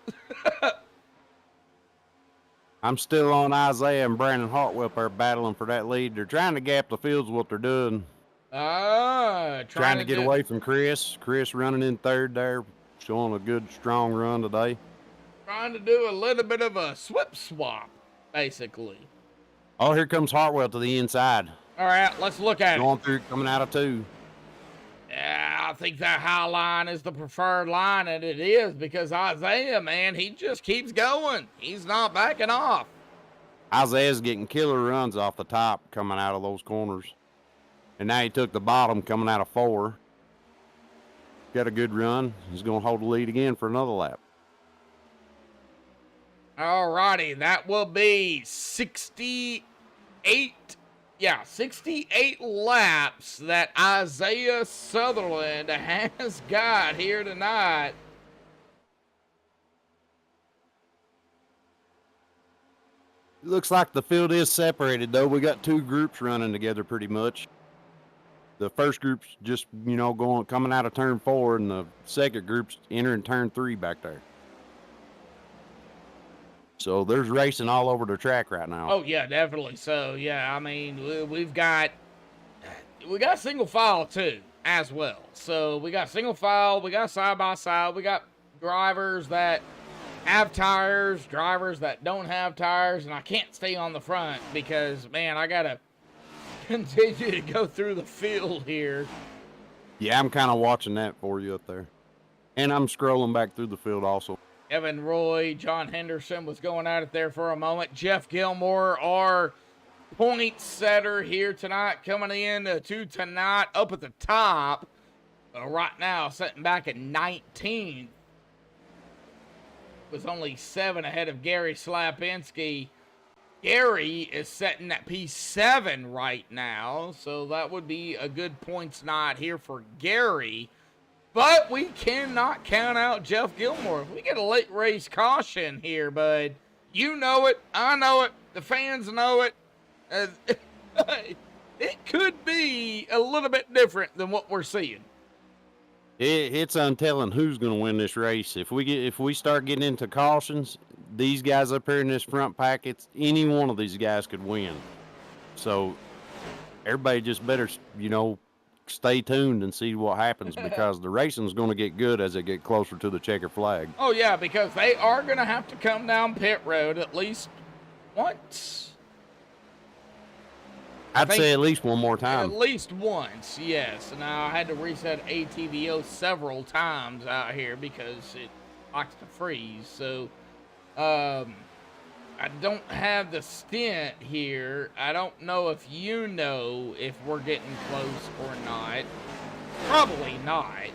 I'm still on Isaiah and Brandon Hartwell are battling for that lead. They're trying to gap the fields what they're doing. Trying to get away from Chris. Chris running in 3rd there, showing a good, strong run today. Trying to do a little bit of a swap, basically. Oh, here comes Hartwell to the inside. All right, let's look at Going through, coming out of 2. Yeah, I think that high line is the preferred line, and it is because Isaiah, man, he just keeps going. He's not backing off. Isaiah's getting killer runs off the top coming out of those corners. And now he took the bottom coming out of 4. Got a good run. He's going to hold the lead again for another lap. All righty, that will be 68. Yeah, 68 laps that Isaiah Sutherland has got here tonight. It looks like the field is separated, though. We got 2 groups running together pretty much. The first group's just, coming out of turn 4, and the second group's entering turn 3 back there. So there's racing all over the track right now. Oh, yeah, definitely. So, yeah, I mean, we got single file, too, as well. So we got single file, we got side-by-side, we got drivers that have tires, drivers that don't have tires, and I can't stay on the front because, man, I got to continue to go through the field here. Yeah, I'm kind of watching that for you up there. And I'm scrolling back through the field also. Evan Roy, John Henderson was going at it there for a moment. Jeff Gilmore, our point setter here tonight, coming in to tonight up at the top. Right now, sitting back at 19th. Was only 7 ahead of Gary Slapinski. Gary is setting at P7 right now, so that would be a good points night here for Gary. But we cannot count out Jeff Gilmore. We get a late race caution here, bud. You know it. I know it. The fans know it. It could be a little bit different than what we're seeing. It's untelling who's going to win this race. If we start getting into cautions, these guys up here in this front pack, any one of these guys could win. So everybody just better, stay tuned and see what happens because the racing's going to get good as it get closer to the checker flag. Oh, yeah, because they are going to have to come down pit road at least once. I'd say at least one more time. At least once, yes. Now, I had to reset ATVO several times out here because it likes to freeze. So, I don't have the stint here. I don't know if you know if we're getting close or not. Probably not.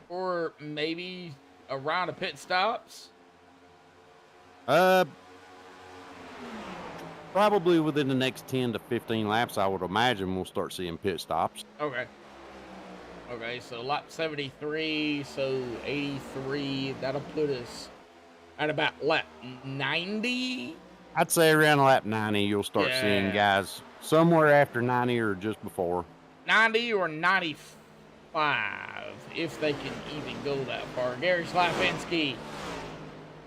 Or maybe a round of pit stops. Probably within the next 10 to 15 laps, I would imagine we'll start seeing pit stops. Okay. Okay, so lap 73, so 83. That'll put us at about lap 90. I'd say around lap 90, you'll start seeing guys somewhere after 90 or just before. 90 or 95, if they can even go that far. Gary Slapinski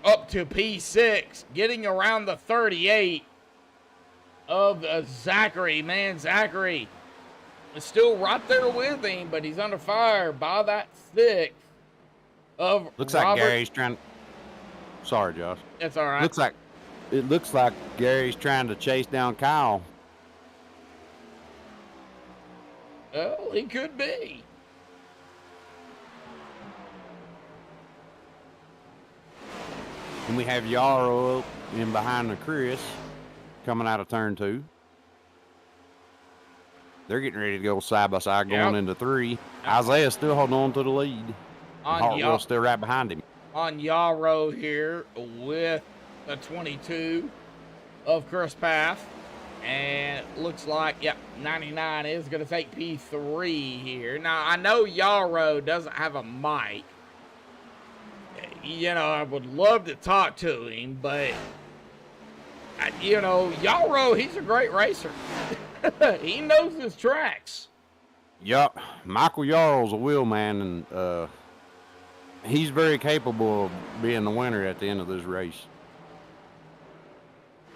up to P6, getting around the 38 of Zachary. Man, Zachary is still right there with him, but he's under fire by that 6 of Looks Robert. like Gary's trying. Sorry, Josh. That's all right. It looks like Gary's trying to chase down Kyle. Well, he could be. And we have Yarrow up in behind the Chris coming out of turn 2. They're getting ready to go side by side going into 3. Isaiah's still holding on to the lead. Hartwell's still right behind him. On Yarrow here with the 22 of Chris Path. And it looks like, 99 is going to take P3 here. Now, I know Yarrow doesn't have a mic. You know, I would love to talk to him, but, you know, Yarrow, he's a great racer. He knows his tracks. Yup. Michael Yarrow's a wheelman, and he's very capable of being the winner at the end of this race.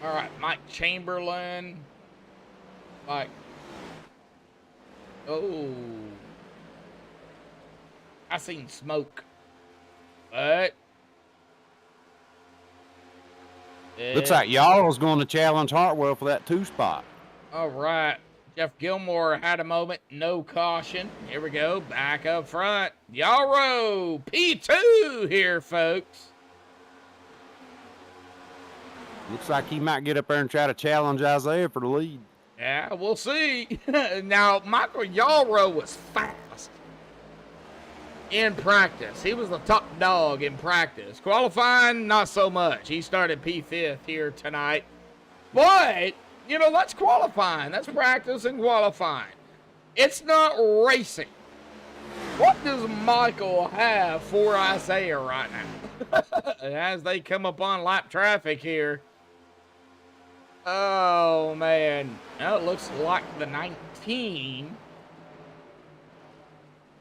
All right, Mike Chamberlain. Oh. I seen smoke. But looks like Yarrow's going to challenge Hartwell for that 2 spot. All right. Jeff Gilmore had a moment. No caution. Here we go. Back up front. Yarrow P2 here, folks. Looks like he might get up there and try to challenge Isaiah for the lead. Yeah, we'll see. Now, Michael Yarrow was fast in practice. He was the top dog in practice. Qualifying, not so much. He started P5 here tonight. But, you know, that's qualifying. That's practice and qualifying. It's not racing. What does Michael have for Isaiah right now? As they come up on lap traffic here. Oh, man. Now it looks like the 19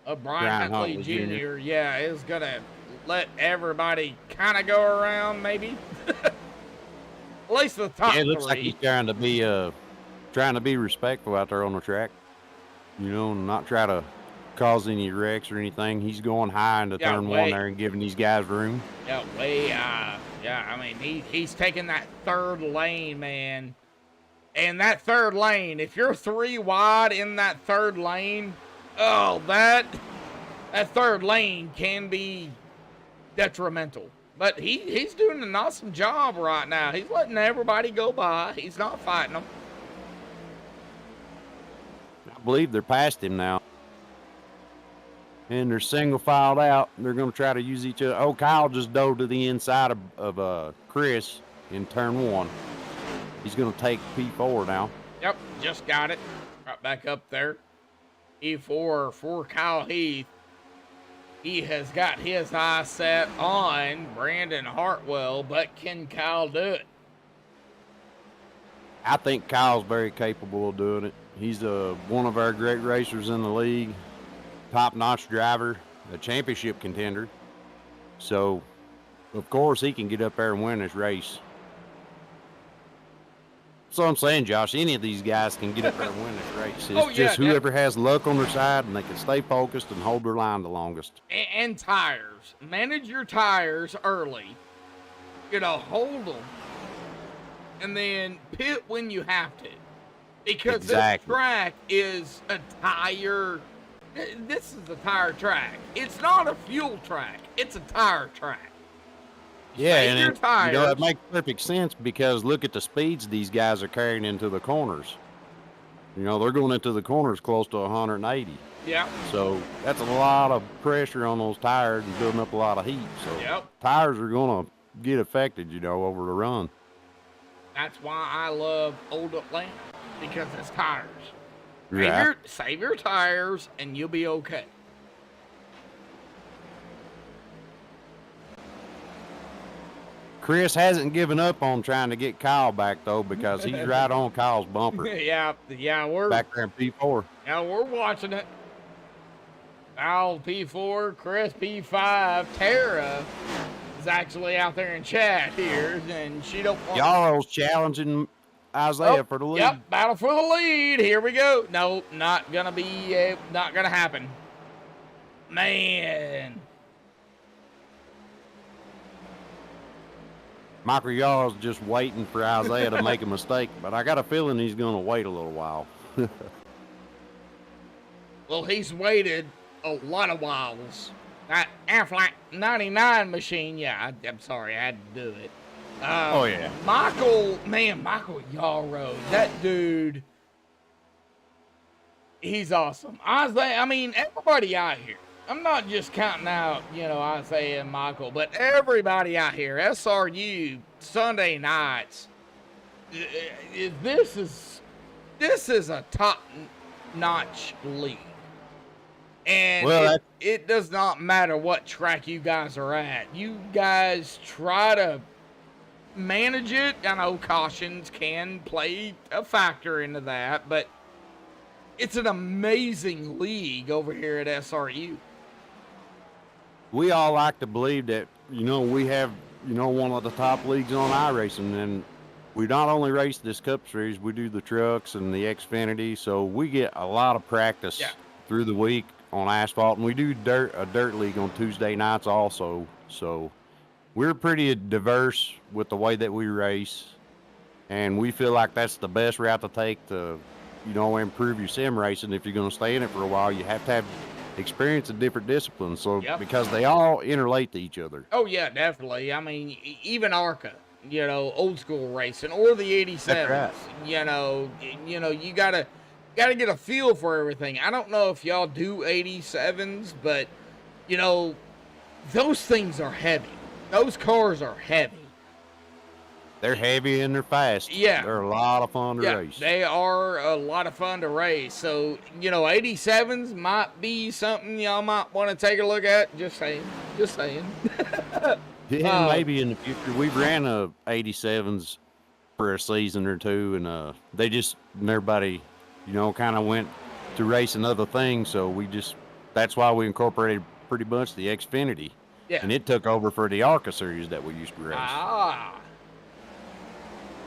of Brian Huntley Jr. Yeah, is going to let everybody kind of go around, maybe. At least the top 3. It looks like he's trying to be respectful out there on the track. You know, not try to cause any wrecks or anything. He's going high into turn 1 there and giving these guys room. I mean, he's taking that 3rd lane, man. And that 3rd lane, if you're 3 wide in that 3rd lane, oh, that 3rd lane can be detrimental. But he's doing an awesome job right now. He's letting everybody go by. He's not fighting them. I believe they're past him now. And they're single filed out. They're going to try to use each other. Oh, Kyle just dove to the inside of Chris in turn 1. He's going to take P4 now. Yep, just got it. Right back up there. P4 for Kyle Heath. He has got his eye set on Brandon Hartwell, but can Kyle do it? I think Kyle's very capable of doing it. He's one of our great racers in the league. Top-notch driver, a championship contender. So, of course, he can get up there and win this race. That's what I'm saying, Josh. Any of these guys can get up there and win this race. It's just whoever has luck on their side and they can stay focused and hold their line the longest. And tires. Manage your tires early. You know, hold them. And then pit when you have to. Because this track is a tire... This is a tire track. It's not a fuel track. It's a tire track. Yeah, and it makes perfect sense because look at the speeds these guys are carrying into the corners. You know, they're going into the corners close to 180. Yeah. So that's a lot of pressure on those tires and building up a lot of heat. So tires are going to get affected, you know, over the run. That's why I love Old Atlanta, because it's tires. Right. Save your tires and you'll be okay. Chris hasn't given up on trying to get Kyle back though, because he's right on Kyle's bumper yeah, we're back there in P4. yeah, we're watching it. Al P4, Chris P5, Tara is actually out there in chat here, and she don't want. Y'all's challenging Isaiah for the lead. Yep, battle for the lead. Here we go. No, not gonna be, not gonna happen. Man. Michael Yall's just waiting for Isaiah to make a mistake, but I got a feeling he's going to wait a little while. Well, he's waited a lot of whiles. That Aflac 99 machine, yeah, I'm sorry, I had to do it. Oh, yeah. Michael Yarrow, that dude, he's awesome. Isaiah, I mean, everybody out here. I'm not just counting out, Isaiah and Michael, but everybody out here, SRU, Sunday nights. This is a top-notch league. And it does not matter what track you guys are at. You guys try to manage it. I know cautions can play a factor into that, but it's an amazing league over here at SRU. We all like to believe that, we have, one of the top leagues on iRacing, and we not only race this Cup Series, we do the trucks and the Xfinity, so we get a lot of practice through the week on asphalt, and we do a dirt league on Tuesday nights also, so we're pretty diverse with the way that we race, and we feel like that's the best route to take to, improve your sim racing. If you're going to stay in it for a while, you have to have experience in different disciplines, so because they all interrelate to each other. Oh yeah, definitely. I mean, even ARCA, old school racing, or the 87s. Right. You gotta get a feel for everything. I don't know if y'all do 87s, but those things are heavy. Those cars are heavy. They're heavy and they're fast. Yeah. They're a lot of fun to race. They are a lot of fun to race. So, 87s might be something y'all might want to take a look at. Just saying. Yeah, maybe in the future. We ran 87s for a season or two, and everybody, kind of went to racing other things. So that's why we incorporated pretty much the Xfinity. Yeah. And it took over for the ARCA series that we used to race. Ah.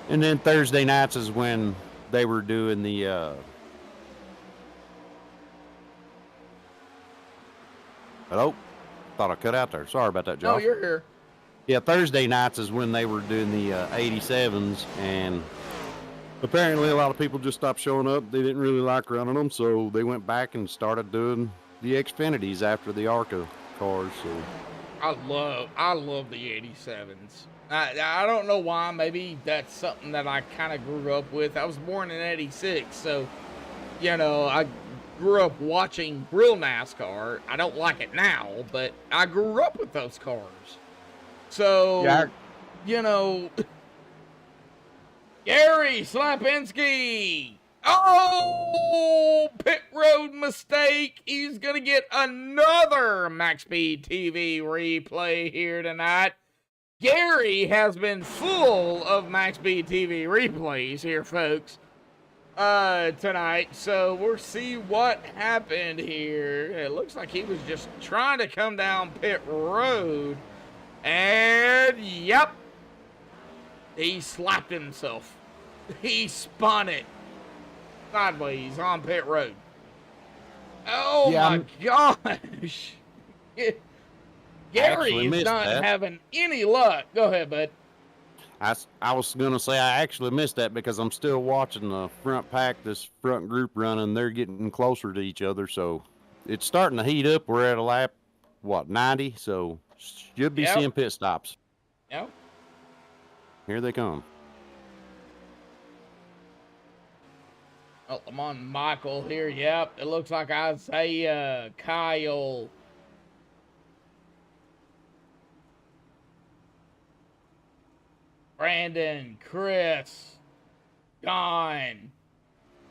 And then Thursday nights is when they were doing the hello? Thought I cut out there. Sorry about that, Josh. No, you're here. Yeah, Thursday nights is when they were doing the 87s, and apparently a lot of people just stopped showing up. They didn't really like running them, so they went back and started doing the Xfinities after the ARCA cars. So I love the 87s. I don't know why. Maybe that's something that I kind of grew up with. I was born in 86, so, I grew up watching real NASCAR. I don't like it now, but I grew up with those cars. So, Gary Slapinski. Oh, pit road mistake. He's going to get another MaxspeedTV replay here tonight. Gary has been full of MaxspeedTV replays here, folks, tonight. So we'll see what happened here. It looks like he was just trying to come down pit road. And, yep, he slapped himself. He spun it sideways on pit road. Oh, my gosh. Gary is not having any luck. Go ahead, bud. I was going to say I actually missed that because I'm still watching the front pack, this front group running. They're getting closer to each other, so it's starting to heat up. We're at a lap, 90? So should be seeing pit stops. Yep. Here they come. Oh, I'm on Michael here. Yep, it looks like Isaiah, Kyle, Brandon, Chris, Don.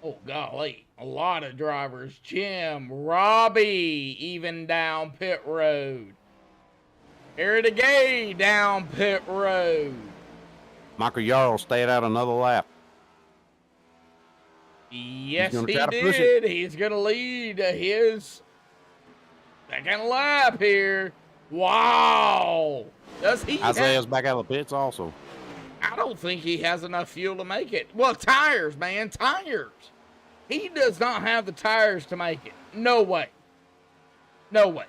Oh, golly. A lot of drivers. Jim, Robbie, even down pit road. Here to Gay down pit road. Michael Yarl stayed out another lap. Yes, gonna he try to push it. did. He's going to lead his second lap here. Wow. Does he Isaiah's back out of the pits also. I don't think he has enough fuel to make it. Well, tires, man, tires. He does not have the tires to make it. No way. No way.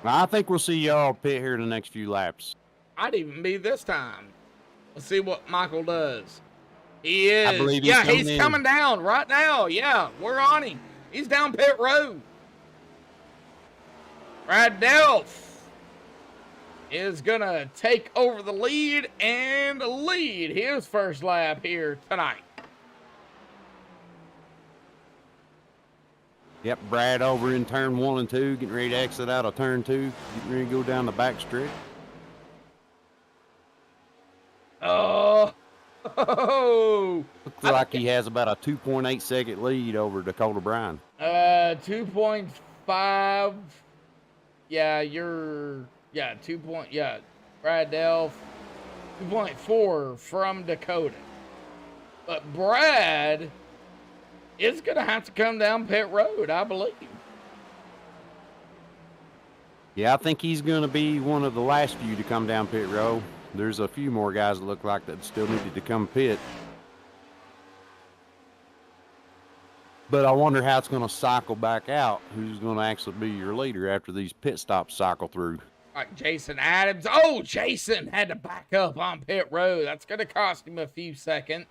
I think we'll see y'all pit here in the next few laps. I'd even be this time. Let's see what Michael does. He is. I believe he's coming down right now. Yeah, we're on him. He's down pit road. Brad Delph is going to take over the lead and lead his first lap here tonight. Yep, Brad over in turn 1 and 2, getting ready to exit out of turn 2, getting ready to go down the back stretch. Looks like he has about a 2.8 second lead over Dakota Bryan. 2.5. Yeah, Brad Delph, 2.4 from Dakota. But Brad is going to have to come down pit road, I believe. Yeah, I think he's going to be one of the last few to come down pit road. There's a few more guys that look like that still needed to come pit. But I wonder how it's going to cycle back out. Who's going to actually be your leader after these pit stops cycle through? All right, Jason Adams. Oh, Jason had to back up on pit road. That's going to cost him a few seconds.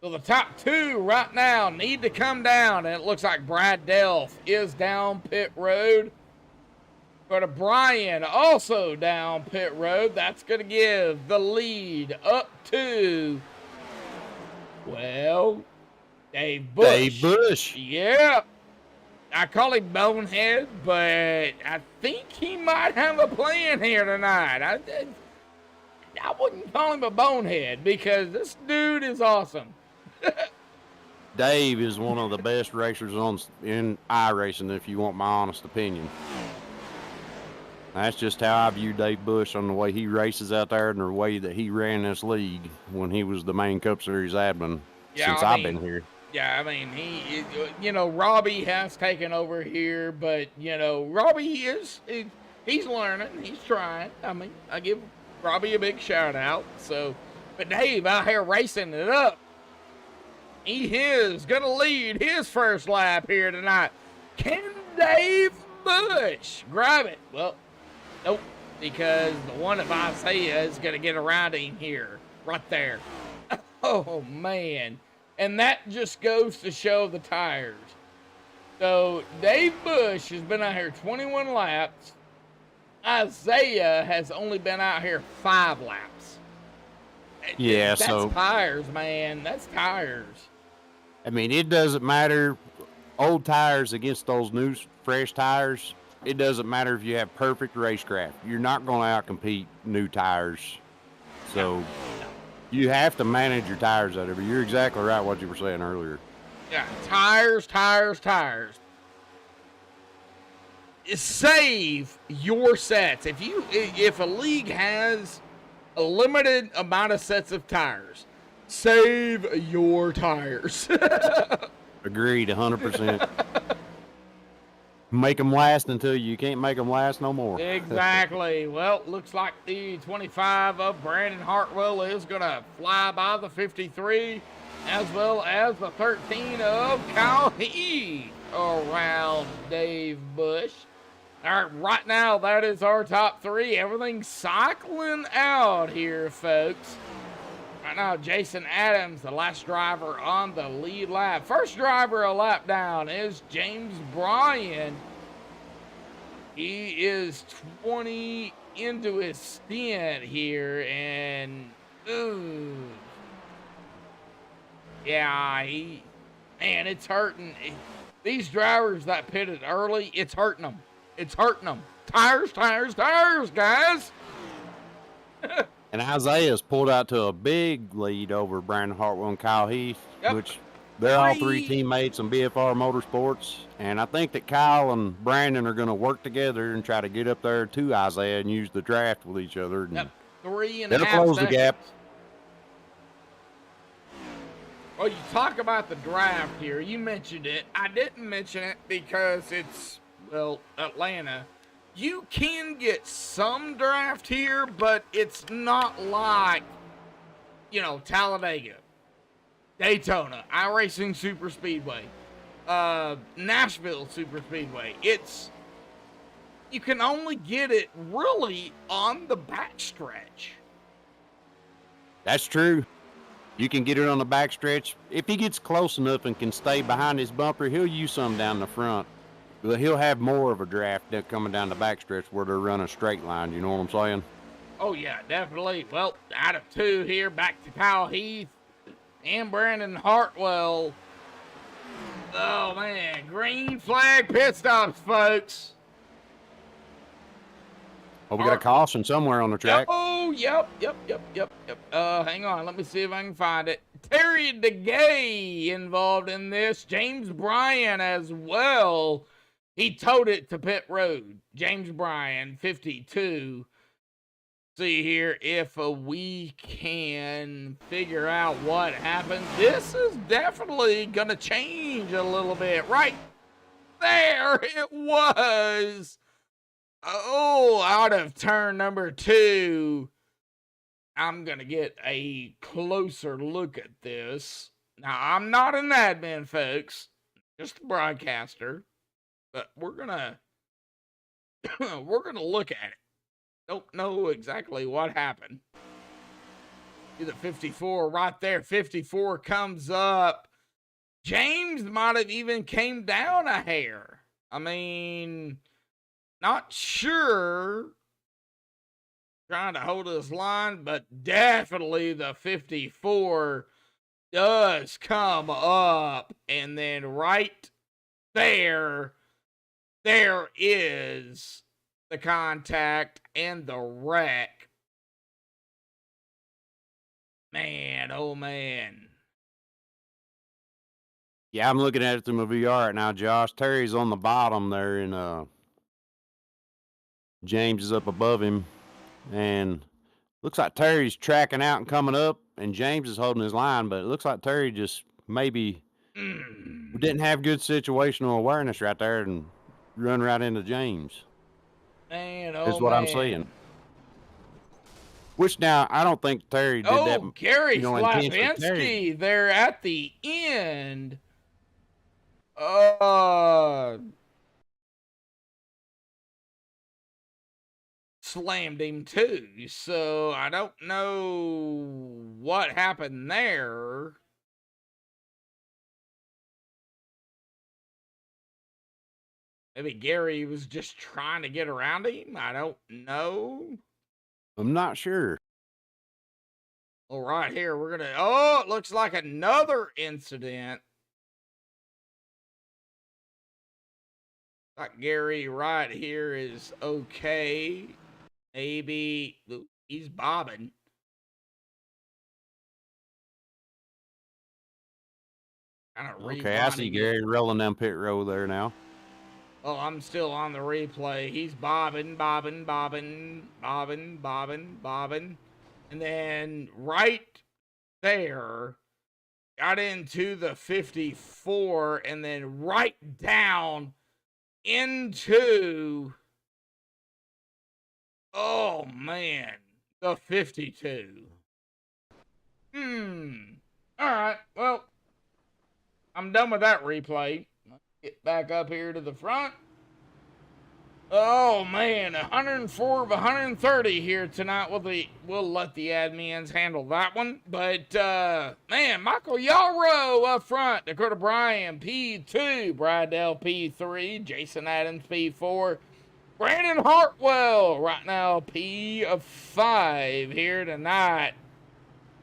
So the top two right now need to come down, and it looks like Brad Delph is down pit road. But Brian also down pit road. That's going to give the lead up to, well, Dave Bush. Dave Bush. Yeah. I call him Bonehead, but I think he might have a plan here tonight. I wouldn't call him a bonehead because this dude is awesome. Dave is one of the best racers in iRacing, if you want my honest opinion. That's just how I view Dave Bush on the way he races out there and the way that he ran this league when he was the main Cup Series admin since I've been here. Yeah, I mean, Robbie has taken over here, but, Robbie he's learning, he's trying. I mean, I give Robbie a big shout out. So, but Dave out here racing it up. He is going to lead his first lap here tonight. Can Dave Bush grab it? Well, nope, because the one of Isaiah is going to get around him here, right there. Oh, man. And that just goes to show the tires. So, Dave Bush has been out here 21 laps. Isaiah has only been out here 5 laps. Yeah, that's tires, man. That's tires. I mean, it doesn't matter. Old tires against those new, fresh tires, it doesn't matter if you have perfect racecraft. You're not going to outcompete new tires. So... you have to manage your tires out there, but you're exactly right what you were saying earlier. Yeah, tires. Save your sets. If a league has a limited amount of sets of tires, save your tires. Agreed, 100%. Make them last until you can't make them last no more. Exactly. Well, looks like the 25 of Brandon Hartwell is going to fly by the 53, as well as the 13 of Kyle Heath around Dave Bush. All right, right now, that is our top 3. Everything's cycling out here, folks. Right now, Jason Adams, the last driver on the lead lap. First driver a lap down is James Bryan. He is 20 into his stint here, and yeah, man, it's hurting. These drivers that pitted early, it's hurting them. It's hurting them. Tires, guys. And Isaiah's pulled out to a big lead over Brandon Hartwell and Kyle Heath, Yep. which They're all three teammates in BFR Motorsports, and I think that Kyle and Brandon are going to work together and try to get up there to Isaiah and use the draft with each other. And Yep. 3.5 they'll close seconds. the gap. Well, you talk about the draft here. You mentioned it. I didn't mention it because it's, well, Atlanta. You can get some draft here, but it's not like, you know, Talladega, Daytona, iRacing Super Speedway, Nashville Super Speedway. You can only get it really on the backstretch. That's true. You can get it on the backstretch. If he gets close enough and can stay behind his bumper, he'll use some down the front. But he'll have more of a draft coming down the backstretch where they're running straight line. You know what I'm saying? Oh, yeah, definitely. Well, out of 2 here, back to Kyle Heath and Brandon Hartwell. Oh, man. Green flag pit stops, folks. Oh, we got a caution somewhere on the track. Oh, yep. Hang on. Let me see if I can find it. Terry DeGay involved in this. James Bryan as well. He towed it to pit road. James Bryan, 52. See here if we can figure out what happened. This is definitely going to change a little bit. Right there it was. Oh, out of turn number 2. I'm going to get a closer look at this. Now, I'm not an admin, folks. Just a broadcaster. But we're going to look at it. Don't know exactly what happened. See the 54 right there. 54 comes up. James might have even came down a hair. I mean, not sure. Trying to hold his line, but definitely the 54 does come up. And then right there is the contact and the wreck. Man, oh man. Yeah, I'm looking at it through my VR right now, Josh. Terry's on the bottom there, and James is up above him. And looks like Terry's tracking out and coming up, and James is holding his line, but it looks like Terry just maybe didn't have good situational awareness right there and run right into James. Man, is what I'm saying. Which now, I don't think Terry did that. Oh, Gary intentionally. Slapinski there at the end. Slammed him too. So I don't know what happened there. Maybe Gary was just trying to get around him. I don't know. I'm not sure. Well, right here, we're going to... Oh, it looks like another incident. Like Gary right here is okay. Maybe he's bobbing. Okay, I see Gary rolling down pit road there now. Oh, I'm still on the replay. He's bobbing. And then right there, got into the 54 and then right down into, oh man, the 52. All right, well, I'm done with that replay. Let's get back up here to the front. Oh man, 104 of 130 here tonight. We'll let the admins handle that one. But man, Michael Yarrow up front, Dakota Bryan P2, Bridell P3, Jason Adams P4, Brandon Hartwell right now P5 here tonight.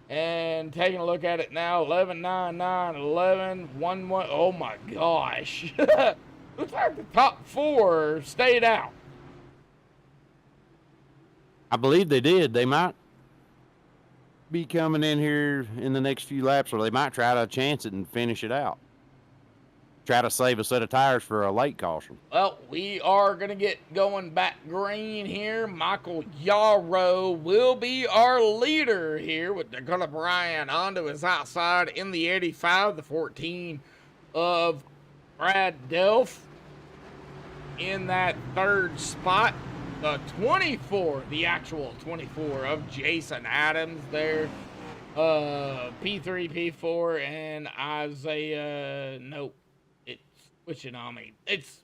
And taking a look at it now, 11, 9, 9, 11, 1, 1. Oh my gosh. Looks like the top 4 stayed out. I believe they did. They might. be coming in here in the next few laps, or they might try to chance it and finish it out. Try to save a set of tires for a late caution. Well, we are going to get going back green here. Michael Yarrow will be our leader here with Dakota Bryan onto his outside in the 85, the 14 of Brad Delph in that third spot. The 24, the actual 24 of Jason Adams there. P3, P4, and Isaiah, nope. Switching on me. It's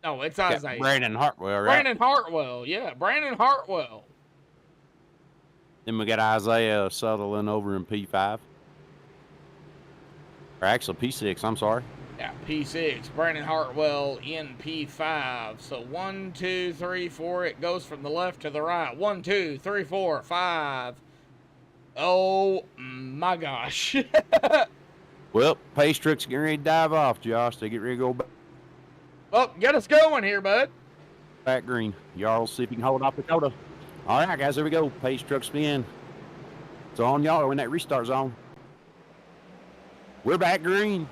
Isaiah. Brandon Hartwell, right? Brandon Hartwell, yeah. Brandon Hartwell. Then we got Isaiah Sutherland over in P5. Or actually P6, I'm sorry. Yeah, P6. Brandon Hartwell in P5. So 1, 2, 3, 4. It goes from the left to the right. 1, 2, 3, 4, 5. Oh my gosh. Well, pace truck's getting ready to dive off, Josh. They get ready to go back. Well, get us going here, bud. Back green. Y'all see if you can hold off Dakota. All right, guys, here we go. Pace truck spin. It's on y'all when that restart zone. We're back green.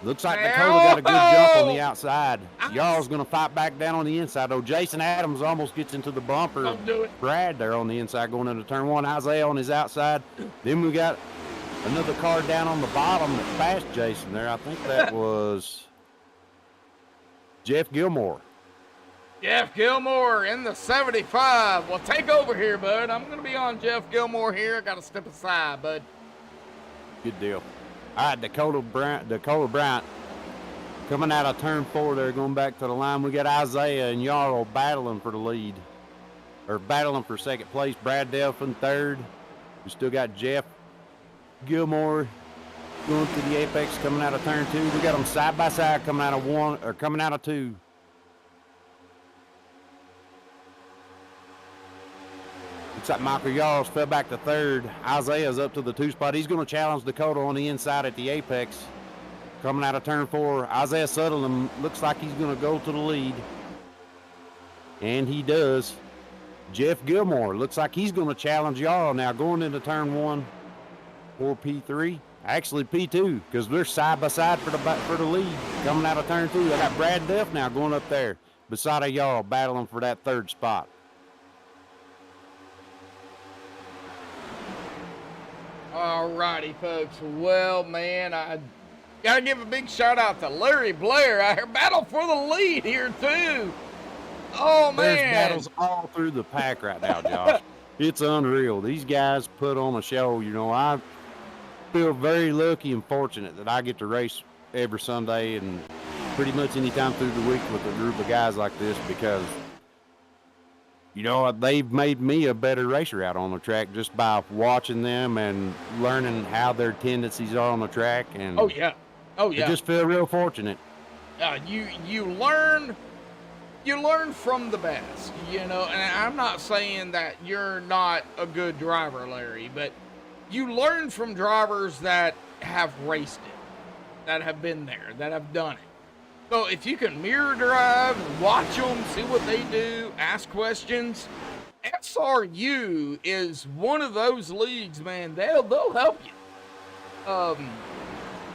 Looks like Dakota got a good jump on the outside. Y'all's going to fight back down on the inside, though. Jason Adams almost gets into the bumper. Don't do it. Brad there on the inside going into turn one. Isaiah on his outside. Then we got another car down on the bottom that passed Jason there. I think that was Jeff Gilmore. Jeff Gilmore in the 75. Well, take over here, bud. I'm going to be on Jeff Gilmore here. I got to step aside, bud. Good deal. All right, Dakota Bryant coming out of turn 4 there, going back to the line. We got Isaiah and Yarrow battling for the lead, or battling for second place. Brad Delph in third. We still got Jeff Gilmore going to the apex coming out of turn 2. We got them side by side coming out of 1 or coming out of 2. Looks like Michael Yarrows fell back to third. Isaiah's up to the 2 spot. He's going to challenge Dakota on the inside at the apex. Coming out of turn 4, Isaiah Sutherland looks like he's going to go to the lead. And he does. Jeff Gilmore looks like he's going to challenge Yarrow now going into turn 1 for P3. Actually P2, because they're side by side for the lead. Coming out of turn 2, I got Brad Duff now going up there beside a Yarrow battling for that 3rd spot. Alrighty, folks. Well, man, I gotta give a big shout out to Larry Blair. I heard battle for the lead here too. Oh man, there's battles all through the pack right now, Josh. It's unreal. These guys put on a show. You know, I feel very lucky and fortunate that I get to race every Sunday and pretty much any time through the week with a group of guys like this, because you know, they've made me a better racer out on the track just by watching them and learning how their tendencies are on the track. And oh yeah, I just feel real fortunate. You learn from the best, you know. And I'm not saying that you're not a good driver, Larry, but you learn from drivers that have raced it, that have been there, that have done it. So if you can mirror drive, watch them, see what they do, ask questions, SRU is one of those leagues, man. They'll help you.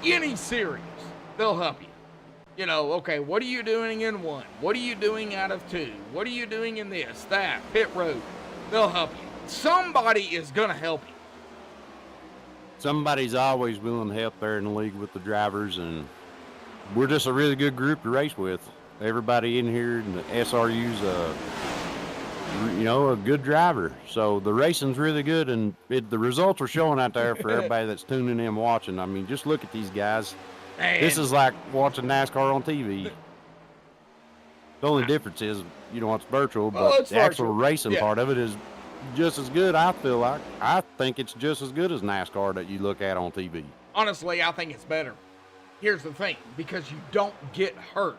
Any series, they'll help you. You know, okay, what are you doing in 1? What are you doing out of 2? What are you doing in this, that, pit road? They'll help you. Somebody is gonna help you. Somebody's always willing to help there in the league with the drivers, and we're just a really good group to race with. Everybody in here, and the SRU's a good driver. So the racing's really good, and the results are showing out there for everybody that's tuning in watching. I mean, just look at these guys. Man. This is like watching NASCAR on TV. The only difference is, you know, it's virtual, but the actual racing part of it is just as good, I feel like. I think it's just as good as NASCAR that you look at on TV. Honestly, I think it's better. Here's the thing, because you don't get hurt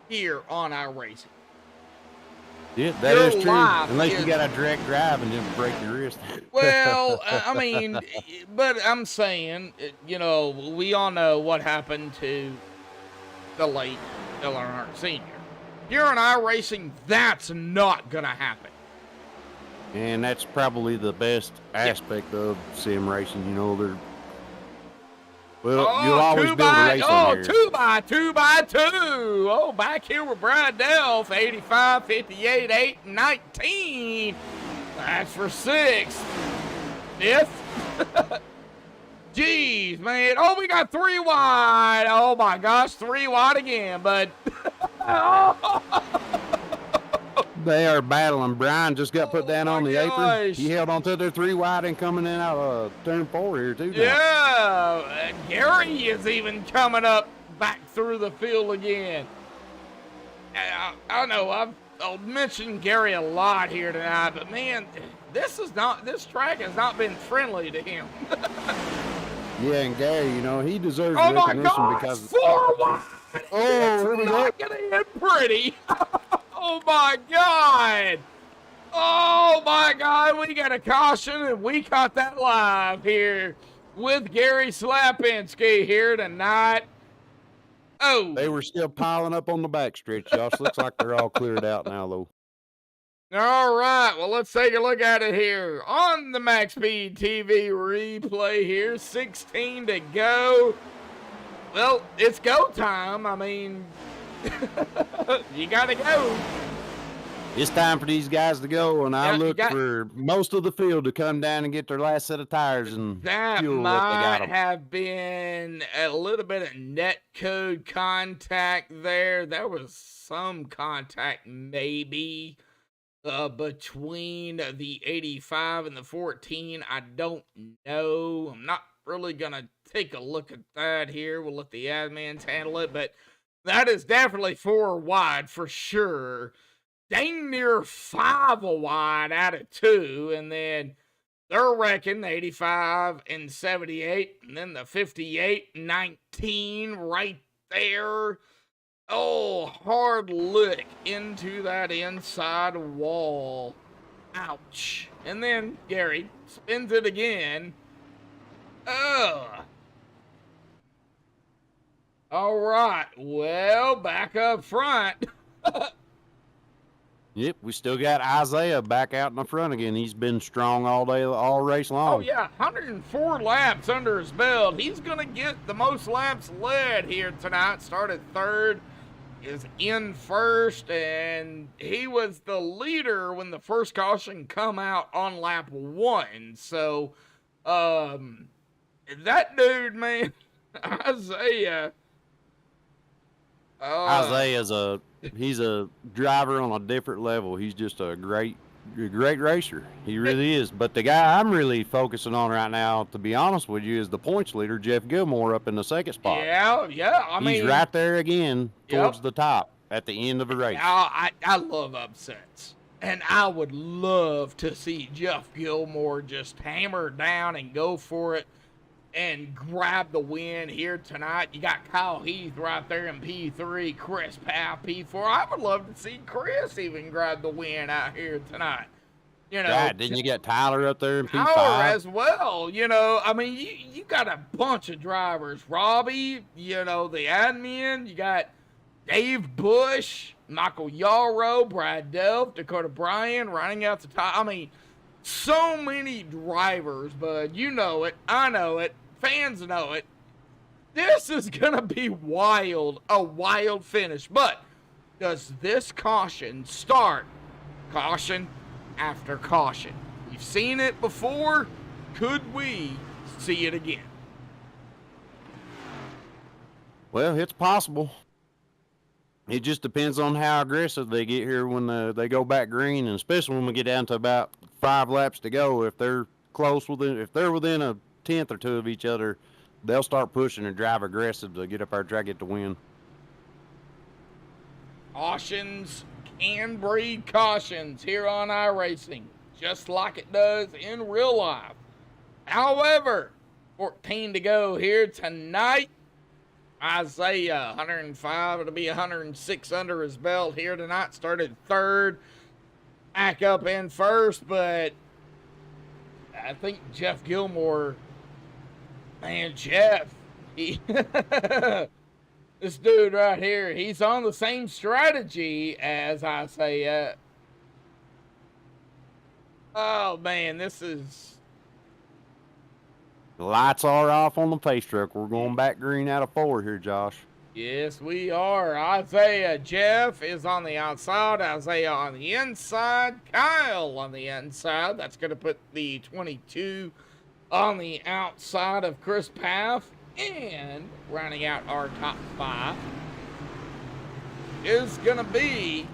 here on our racing. Yeah, that is true. Unless you got a direct drive and then break your wrist. Well, I mean, but I'm saying, you know, we all know what happened to the late Dale Earnhardt Sr. Here on our racing, that's not going to happen. And that's probably the best aspect of sim racing. You know, well, you'll always be able to race on here. 2x2x2. Oh, back here with Brad Delph, 85, 58, 8, 19. That's for 6th. 5th. Jeez, man. Oh, we got 3 wide. Oh, my gosh, 3 wide again, but... They are battling. Brian just got put down on the apron. gosh. He held on to their 3 wide and coming in out of turn 4 here, too. Yeah, Gary is even coming up back through the field again. I know I'll mention Gary a lot here tonight, but man, this track has not been friendly to him. Yeah, and Gary, you know, he deserves Oh my recognition God, because 4 wide. Oh, It's here we not go. gonna end pretty. Oh my God. Oh my God, we got a caution and we caught that live here with Gary Slapinski here tonight. Oh. they were still piling up on the backstretch, Josh. Looks like they're all cleared out now, though. All right, well, let's take a look at it here on the MaxspeedTV replay here. 16 to go. Well, it's go time. I mean, you got to go. It's time for these guys to go, and I Yeah, look for most of the field to come down and get their last set of tires and That fuel what they got might 'em. have been a little bit of net code contact there. There was some contact maybe between the 85 and the 14. I don't know. I'm not really going to take a look at that here. We'll let the admins handle it, but that is definitely 4 wide for sure. Dang near 5 wide out of 2, and then they're wrecking 85 and 78, and then the 58 and 19 right there. Oh, hard lick into that inside wall. Ouch. And then Gary spins it again. Ugh. All right. Well, back up front. Yep, we still got Isaiah back out in the front again. He's been strong all day, all race long. Oh, yeah, 104 laps under his belt. He's going to get the most laps led here tonight. Started 3rd, is in 1st, and he was the leader when the first caution come out on lap 1. So, that dude, man, Isaiah. Isaiah's he's a driver on a different level. He's just a great racer. He really is. But the guy I'm really focusing on right now, to be honest with you, is the points leader, Jeff Gilmore, up in the 2nd spot. Yeah. I mean, he's right there again towards Yep. the top at the end of the race. I love upsets. And I would love to see Jeff Gilmore just hammer down and go for it and grab the win here tonight. You got Kyle Heath right there in P3, Chris Powell P4. I would love to see Chris even grab the win out here tonight. You know, Right, didn't you get Tyler up there in P5? Power as well. You know, I mean, you got a bunch of drivers. Robbie, you know, the admin. You got Dave Bush, Michael Yarrow, Brad Delph, Dakota Bryan running out the top. I mean, so many drivers, but you know it. I know it. Fans know it. This is going to be wild, a wild finish. But does this caution start caution after caution? We've seen it before. Could we see it again? Well, it's possible. It just depends on how aggressive they get here when they go back green, and especially when we get down to about 5 laps to go. If they're if they're within a 10th or 2 of each other, they'll start pushing and drive aggressive to get up our track, get the win. Cautions can breed cautions here on iRacing, just like it does in real life. However, 14 to go here tonight. Isaiah, 105, it'll be 106 under his belt here tonight. Started 3rd, back up in 1st, but I think Jeff Gilmore, man, Jeff, this dude right here, he's on the same strategy as Isaiah. Oh, man, this is... The lights are off on the pace truck. We're going back green out of 4 here, Josh. Yes, we are. Isaiah Jeff is on the outside. Isaiah on the inside. Kyle on the inside. That's going to put the 22 on the outside of Chris Paff. And rounding out our top 5 is going to be...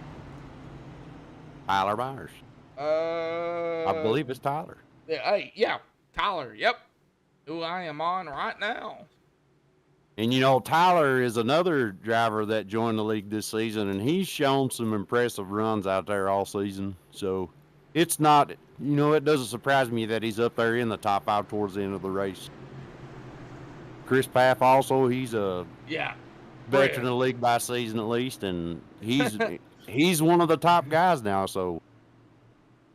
Tyler Myers. I believe it's Tyler. Yeah, Tyler. Yep. Who I am on right now. And, you know, Tyler is another driver that joined the league this season, and he's shown some impressive runs out there all season. So it's not, you know, it doesn't surprise me that he's up there in the top 5 towards the end of the race. Chris Paff also, he's a veteran of the league by season at least, and he's one of the top guys now. So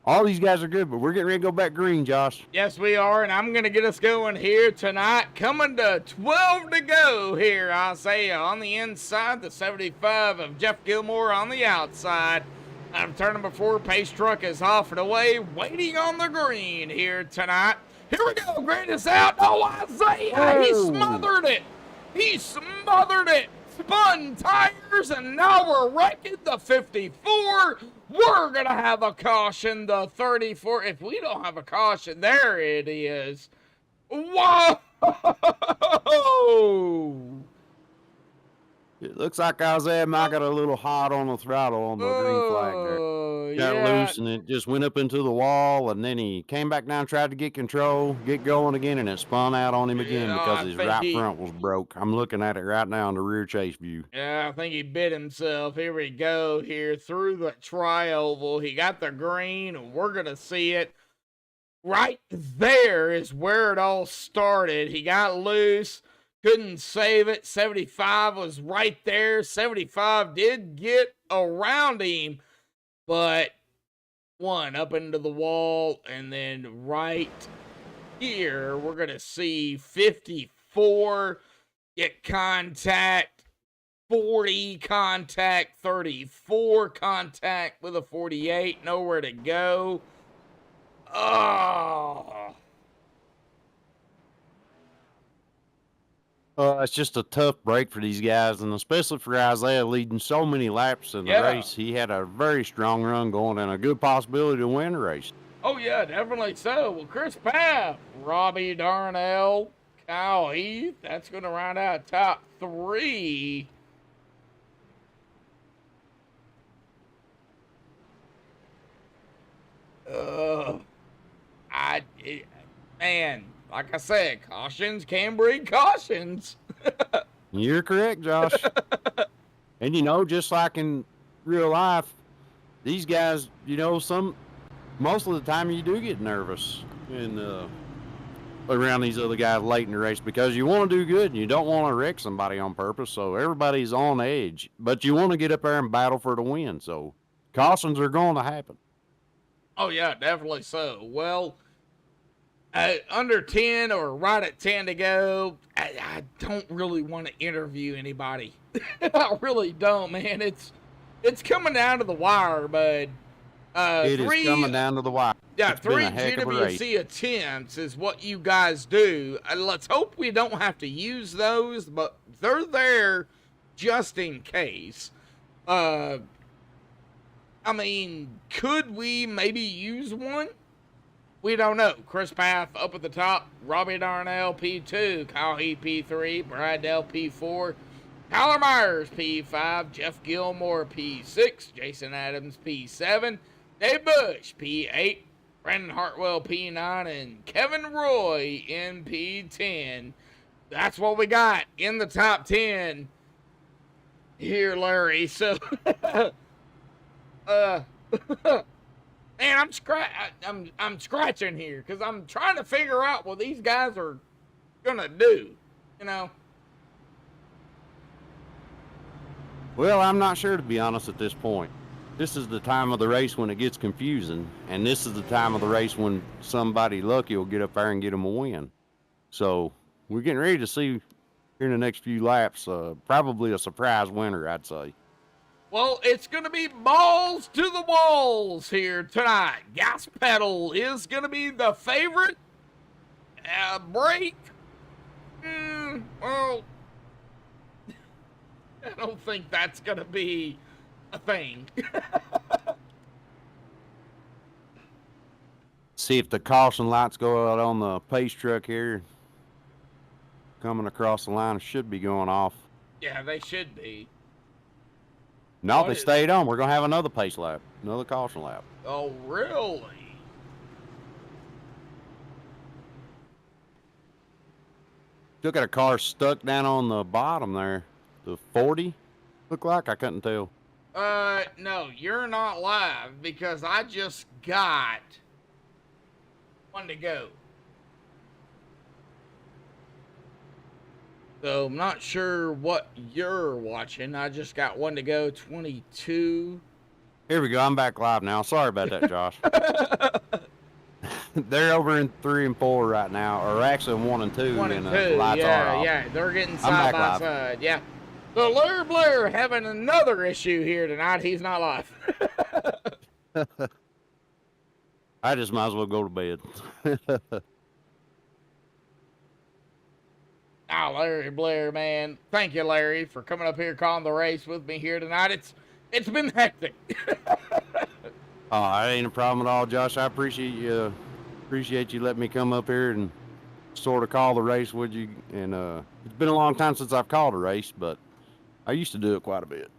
all these guys are good, but we're getting ready to go back green, Josh. Yes, we are, and I'm going to get us going here tonight. Coming to 12 to go here, Isaiah on the inside, the 75 of Jeff Gilmore on the outside. Out of turn number 4, pace truck is off and away, waiting on the green here tonight. Here we go, green is out. Oh, Isaiah, he smothered it. He smothered it. Spun tires, and now we're wrecking the 54. We're going to have a caution, the 34. If we don't have a caution, there it is. Whoa! It looks like Isaiah might got a little hot on the throttle on the green flag there. Got loose, and it just went up into the wall, and then he came back down, tried to get control, get going again, and it spun out on him again because his right front was broke. I'm looking at it right now in the rear chase view. Yeah, I think he bit himself. Here we go here through the tri-oval. He got the green, and we're going to see it. Right there is where it all started. He got loose. Couldn't save it. 75 was right there. 75 did get around him, but one up into the wall. And then right here, we're going to see 54 get contact, 40 contact, 34 contact with a 48. Nowhere to go. Oh. It's just a tough break for these guys, and especially for Isaiah leading so many laps in the race. He had a very strong run going and a good possibility to win the race. Oh, yeah, definitely so. Well, Chris Paff, Robbie Darnell, Kyle Heath, that's going to round out top 3. Man, like I said, cautions can breed cautions. You're correct, Josh. And, you know, just like in real life, these guys, you know, most of the time you do get nervous around these other guys late in the race because you want to do good and you don't want to wreck somebody on purpose. So everybody's on edge, but you want to get up there and battle for the win. So cautions are going to happen. Oh, yeah, definitely so. Well, under 10 or right at 10 to go, I don't really want to interview anybody. I really don't, man. It's coming down to the wire, bud. It is coming down to the wire. Yeah, it's 3 GWC attempts is what you guys do. Let's hope we don't have to use those, but they're there just in case. I mean, could we maybe use one? We don't know. Chris Paff up at the top. Robbie Darnell, P2. Kyle Heath, P3. Brad Dell, P4. Tyler Myers, P5. Jeff Gilmore, P6. Jason Adams, P7. Dave Bush, P8. Brandon Hartwell, P9. And Kevin Roy in P10. That's what we got in the top 10 here, Larry. So, man, I'm scratching here because I'm trying to figure out what these guys are gonna do, you know. Well, I'm not sure, to be honest, at this point. This is the time of the race when it gets confusing, and this is the time of the race when somebody lucky will get up there and get them a win. So we're getting ready to see here in the next few laps, probably a surprise winner, I'd say. Well, it's going to be balls to the walls here tonight. Gas pedal is going to be the favorite. Brake. Well, I don't think that's going to be a thing. See if the caution lights go out on the pace truck here. Coming across the line, should be going off. Yeah, they should be. No, What they is- stayed on. We're going to have another pace lap, another caution lap. Oh, really? Still got a car stuck down on the bottom there. The 40, look like. I couldn't tell. No, you're not live because I just got one to go. So I'm not sure what you're watching. I just got one to go, 22. Here we go. I'm back live now. Sorry about that, Josh. They're over in 3 and 4 right now, or actually 1 and 2. 1 and 2, the lights are yeah, off. yeah. They're getting I'm side back by live. side, yeah. So Larry Blair having another issue here tonight. He's not live. I just might as well go to bed. Oh, Larry Blair, man. Thank you, Larry, for coming up here calling the race with me here tonight. It's been hectic. Oh, it ain't a problem at all, Josh. I appreciate you letting me come up here and sort of call the race with you. And it's been a long time since I've called a race, but I used to do it quite a bit.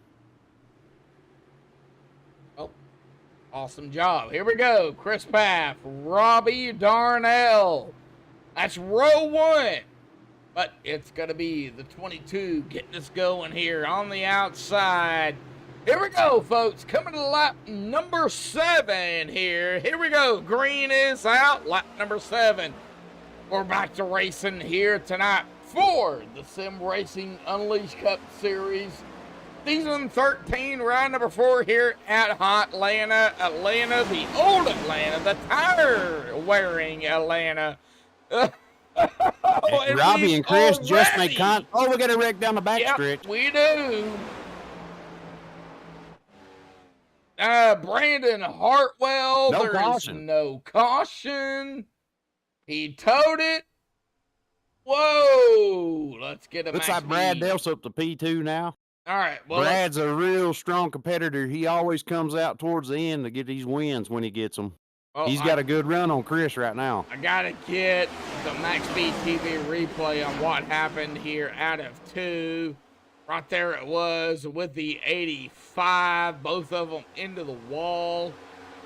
Oh, awesome job. Here we go. Chris Paff, Robbie Darnell. That's row 1. But it's going to be the 22 getting us going here on the outside. Here we go, folks. Coming to lap number 7 here. Here we go. Green is out. Lap number 7. We're back to racing here tonight for the Sim Racing Unleashed Cup Series. Season 13, round number 4 here at Atlanta. Atlanta, the old Atlanta, the tire-wearing Atlanta. And Robbie and Chris just made already. Oh, we got a wreck down the back stretch. Yep, we do. Brandon Hartwell. No There's caution. no caution. He towed it. Whoa. Let's get a Looks max like Brad speed. Del's up to P2 now. All right. Well, Brad's a real strong competitor. He always comes out towards the end to get these wins when he gets them. He's got a good run on Chris right now. I got to get the MaxspeedTV replay on what happened here out of 2. Right there it was with the 85. Both of them into the wall.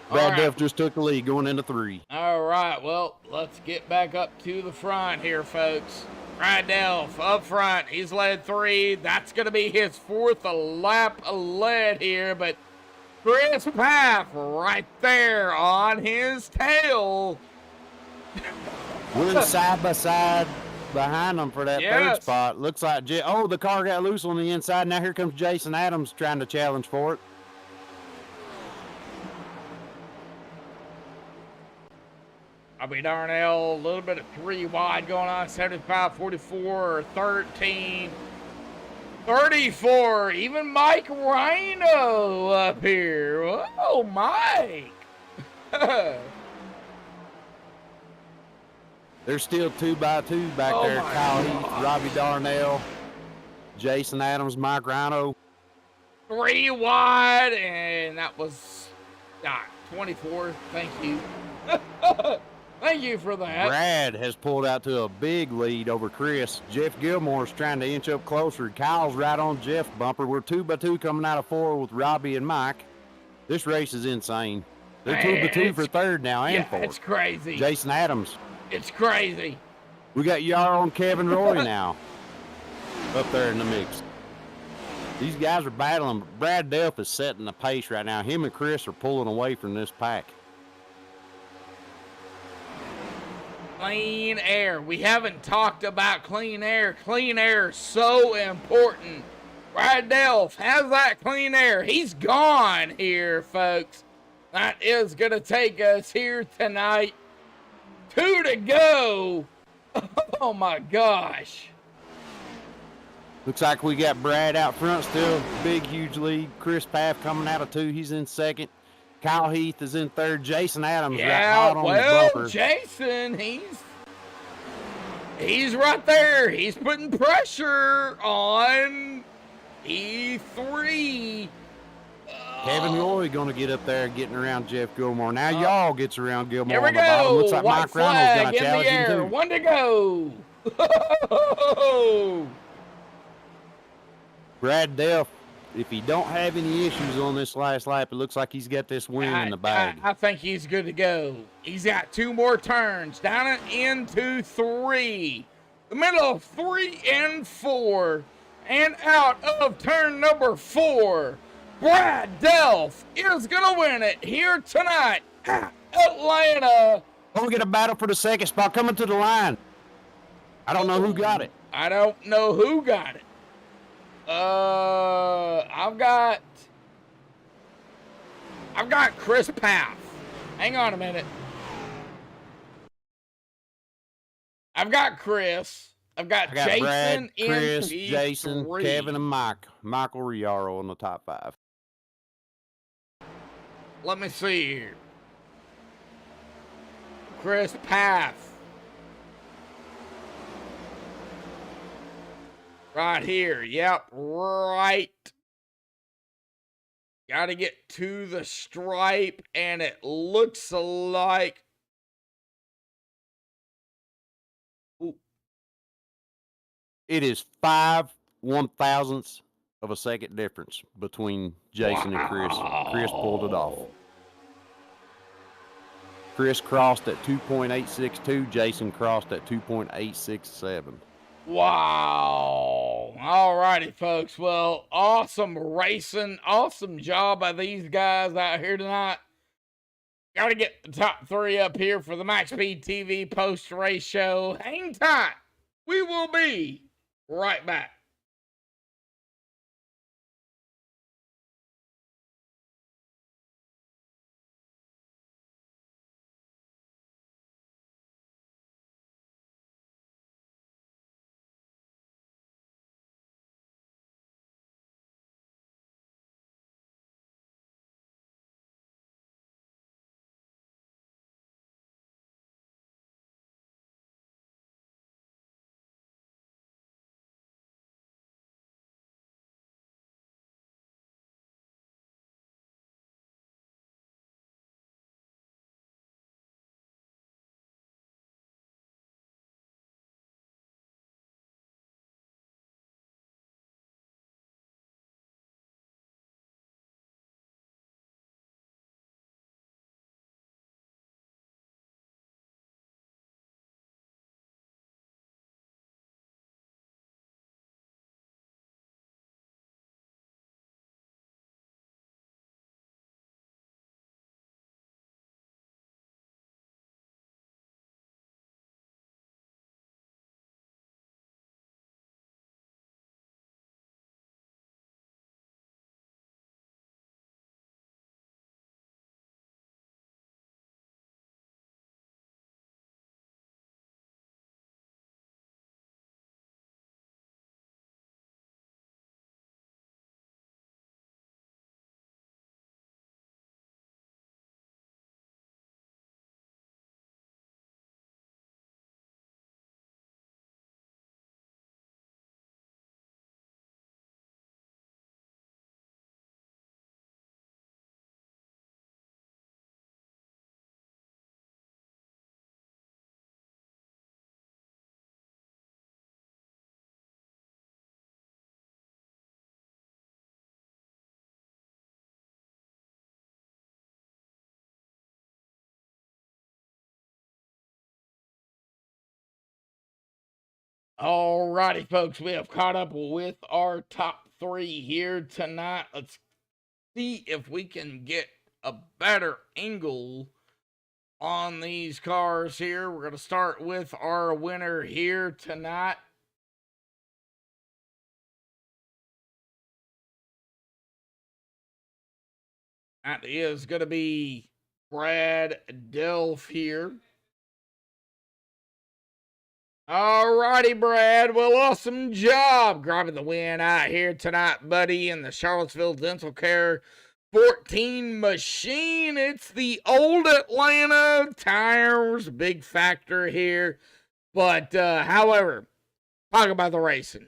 Brad Delf just took the lead going into 3. All right, well, let's get back up to the front here, folks. Brad Delf up front. He's led 3. That's going to be his 4th lap led here, but Chris Paff right there on his tail. We're side by side behind them for that Yes. 3rd spot. Looks like the car got loose on the inside. Now here comes Jason Adams trying to challenge for it. Robbie Darnell, a little bit of 3 wide going on, 75, 44, 13, 34. Even Mike Rhino up here. Oh, Mike. There's still 2x2 back Oh there. my Kyle God. Heath, Robbie Darnell, Jason Adams, Mike Rhino. 3 wide, and that was 24. Thank you. Thank you for that. Brad has pulled out to a big lead over Chris. Jeff Gilmore's trying to inch up closer. Kyle's right on Jeff's bumper. We're 2x2 coming out of 4 with Robbie and Mike. This race is insane. They're 2x2 for 3rd now and 4th. It's crazy. Jason Adams. It's crazy. We got Yarrow and Kevin Roy now up there in the mix. These guys are battling. Brad Delf is setting the pace right now. Him and Chris are pulling away from this pack. Clean air. We haven't talked about clean air. Clean air is so important. Brad Delf has that clean air. He's gone here, folks. That is going to take us here tonight. 2 to go. Oh, my gosh. Looks like we got Brad out front still. Big, huge lead. Chris Paff coming out of 2. He's in second. Kyle Heath is in third. Jason Adams right hot on the bumper. Jason, he's right there. He's putting pressure on E3. Kevin Roy going to get up there getting around Jeff Gilmore. Now y'all gets around Gilmore Here we on the bottom. go. Looks like White Mike Reynolds going flag to in challenge the him air. too. 1 to go. Brad Delph, if he don't have any issues on this last lap, it looks like he's got this win in the bag. I think he's good to go. He's got 2 more turns. Down it into 3. The middle of 3 and 4. And out of turn number 4. Brad Delph is going to win it here tonight at Atlanta. Oh, we get a battle for the second spot coming to the line. I don't know who got it. I don't know who got it. I've got Chris Paff. Hang on a minute. I've got Chris. I've got Jason, Brad, Chris, in Jason, P3. Kevin, and Michael Riaro in the top 5. Let me see here. Chris Paff. Right here. Yep, right. Got to get to the stripe, and it looks like... Ooh. It is 5/1000ths of a second difference between Jason and Chris. Chris pulled it off. Chris crossed at 2.862. Jason crossed at 2.867. Wow. All righty, folks. Well, awesome racing. Awesome job by these guys out here tonight. Got to get the top 3 up here for the MaxspeedTV post-race show. Hang tight. We will be right back. Alrighty, folks, we have caught up with our top 3 here tonight. Let's see if we can get a better angle on these cars here. We're going to start with our winner here tonight. That is going to be Brad Delph here. Alrighty, Brad. Well, awesome job grabbing the win out here tonight, buddy, in the Charlottesville Dental Care 14 machine. It's the old Atlanta tires, big factor here. But, however, talk about the racing.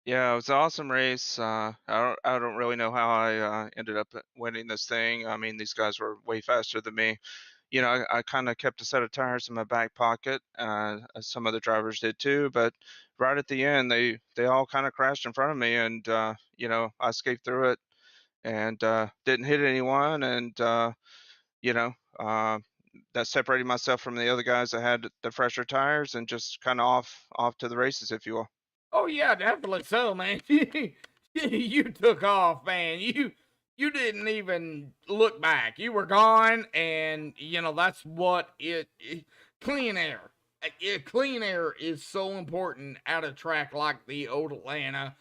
Yeah, it was an awesome race. I don't really know how I ended up winning this thing. I mean, these guys were way faster than me. You know, I kind of kept a set of tires in my back pocket. As some other drivers did too. But right at the end, they all kind of crashed in front of me, and you know, I escaped through it and didn't hit anyone, and you know, that separated myself from the other guys that had the fresher tires, and just kind of off to the races, if you will. Oh yeah, definitely so, man. You took off, man. You didn't even look back. You were gone, and you know that's what clean air. Clean air is so important at a track like the old Atlanta.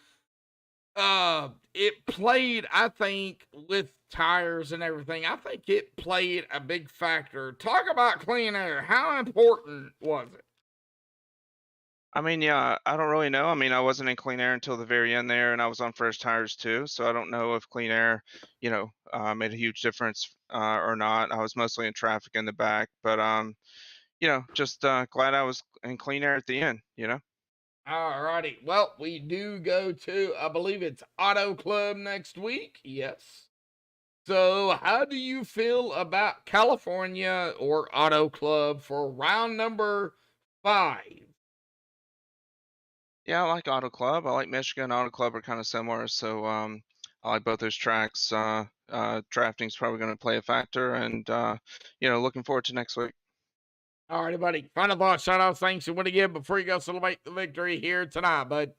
It played, I think, with tires and everything. I think it played a big factor. Talk about clean air. How important was it? I mean, yeah, I don't really know. I mean, I wasn't in clean air until the very end there, and I was on fresh tires too. So I don't know if clean air, you know, made a huge difference or not. I was mostly in traffic in the back, but you know, just glad I was in clean air at the end. You know. Alrighty. Well, we do go to, I believe it's Auto Club next week. Yes. So, how do you feel about California or Auto Club for round number 5? Yeah, I like Auto Club. I like Michigan. and Auto Club are kind of similar, so I like both those tracks. Drafting's probably going to play a factor, and you know, looking forward to next week. Alrighty, buddy. Final thoughts, shout outs, thanks you want to give before you go celebrate the victory here tonight, bud.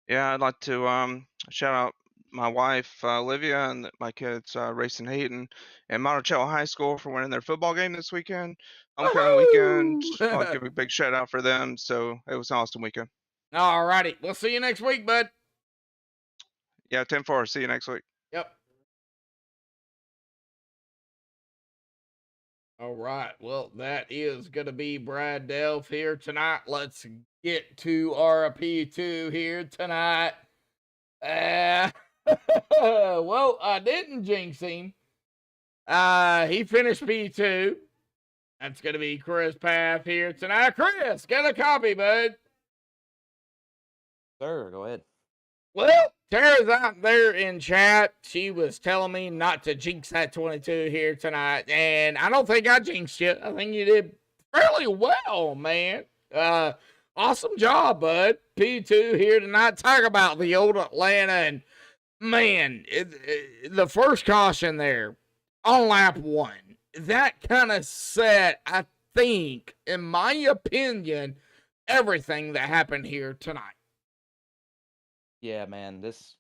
Yeah, I'd like to shout out my wife Olivia and my kids Racing Hayden and Monticello High School for winning their football game this weekend. Homecoming weekend. I'd like to give a big shout out for them. So it was an awesome weekend. Alrighty. We'll see you next week, bud. Yeah, 10-4. See you next week. Yep. All right. Well, that is going to be Brad Delph here tonight. Let's get to our P2 here tonight. Well, I didn't jinx him. He finished P2. That's going to be Chris Path here tonight. Chris, get a copy, bud. Sir, go ahead. Well, Tara's out there in chat. She was telling me not to jinx that 22 here tonight, and I don't think I jinxed you. I think you did fairly well, man. Awesome job, bud. P2 here tonight. Talk about the old Atlanta, and man, the first caution there on lap 1, that kind of set, I think, in my opinion, everything that happened here tonight. Yeah, man, this,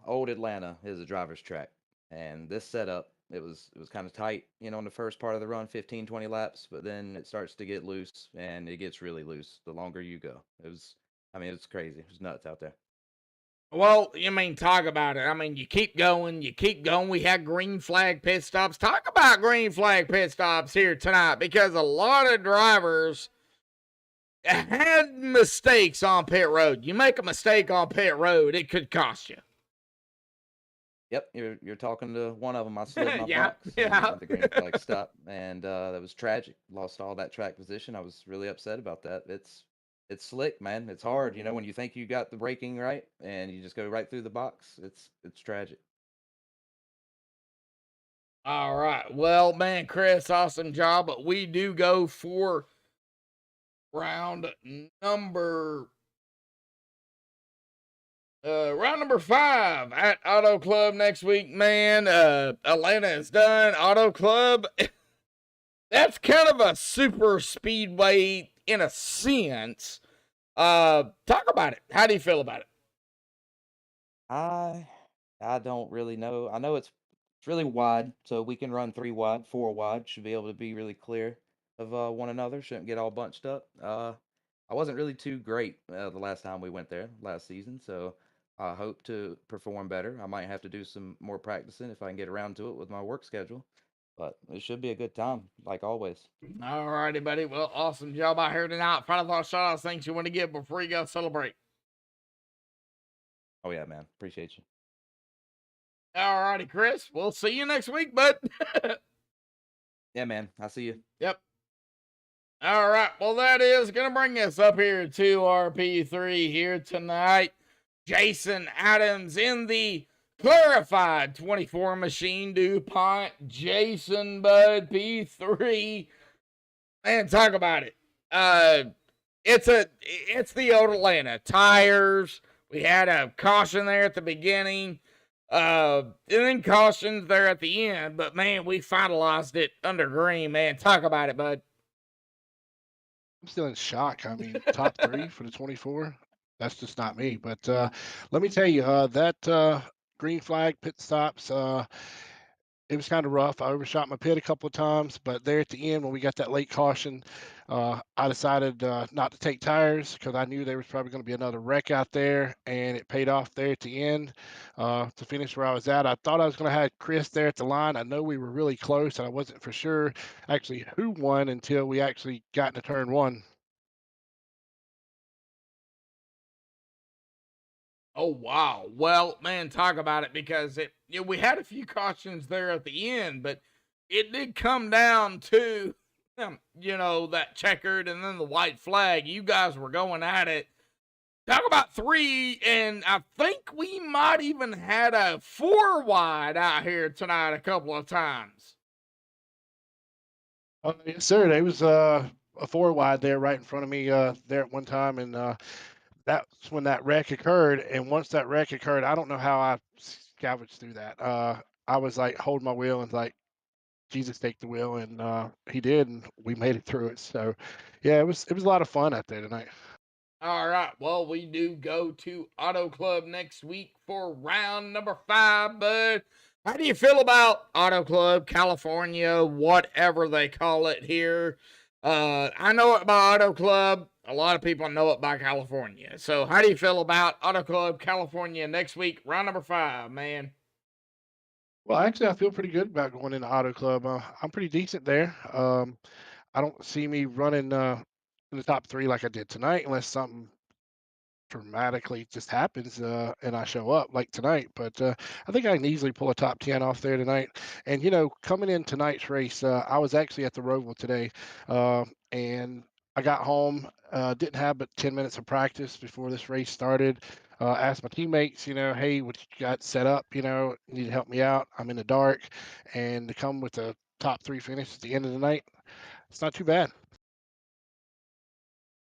old Atlanta is a driver's track. And this setup, it was kind of tight, in the first part of the run, 15, 20 laps, but then it starts to get loose and it gets really loose the longer you go. It's crazy. It was nuts out there. Well, talk about it. You keep going, We had green flag pit stops. Talk about green flag pit stops here tonight because a lot of drivers had mistakes on pit road. You make a mistake on pit road, it could cost you. Yep, you're talking to one of them. I slid my Yeah, box. yeah. The green flag stop, and that was tragic. Lost all that track position. I was really upset about that. It's slick, man. It's hard. When you think you got the braking right, and you just go right through the box. It's tragic. All right. Well, man, Chris, awesome job. But we do go for round number 5 at Auto Club next week, man. Atlanta is done. Auto Club, that's kind of a super speedway in a sense. Talk about it. How do you feel about it? I don't really know. I know it's really wide, so we can run 3 wide, 4 wide. Should be able to be really clear of one another. Shouldn't get all bunched up. I wasn't really too great the last time we went there last season, so I hope to perform better. I might have to do some more practicing if I can get around to it with my work schedule. But it should be a good time, like always. All righty, buddy. Well, awesome job out here tonight. Final thought, shout outs, things you want to give before you go celebrate. Oh yeah, man. Appreciate you. All righty, Chris. We'll see you next week, bud. Yeah, man. I'll see you. Yep. All right. Well, that is going to bring us up here to our P3 here tonight. Jason Adams in the clarified 24 machine DuPont. Jason, bud, P3. Man, talk about it. It's the old Atlanta. Tires. We had a caution there at the beginning. And then cautions there at the end. But, man, we finalized it under green, man. Talk about it, bud. I'm still in shock. I mean, top 3 for the 24. That's just not me. But let me tell you, that green flag pit stops, it was kind of rough. I overshot my pit a couple of times, but there at the end when we got that late caution, I decided not to take tires because I knew there was probably going to be another wreck out there, and it paid off there at the end to finish where I was at. I thought I was going to have Chris there at the line. I know we were really close, and I wasn't for sure actually who won until we actually got into turn 1. Oh, wow. Well, man, talk about it because we had a few cautions there at the end, but it did come down to, that checkered and then the white flag. You guys were going at it. Talk about 3, and I think we might even had a 4 wide out here tonight a couple of times. Yes, sir. There was a 4 wide there right in front of me there at one time, and that's when that wreck occurred. And once that wreck occurred, I don't know how I scavenged through that. I was like holding my wheel and like, Jesus, take the wheel, and he did, and we made it through it. So, yeah, it was a lot of fun out there tonight. All right. Well, we do go to Auto Club next week for round number 5, bud. How do you feel about Auto Club, California, whatever they call it here? I know it by Auto Club. A lot of people know it by California. So, how do you feel about Auto Club, California next week, round number 5, man? Well, actually, I feel pretty good about going into Auto Club. I'm pretty decent there. I don't see me running in the top 3 like I did tonight, unless something dramatically just happens and I show up like tonight. But I think I can easily pull a top 10 off there tonight. And, coming in tonight's race, I was actually at the Roval today and I got home, didn't have but 10 minutes of practice before this race started. Asked my teammates, hey, what you got set up? You need to help me out. I'm in the dark. And to come with a top 3 finish at the end of the night, it's not too bad.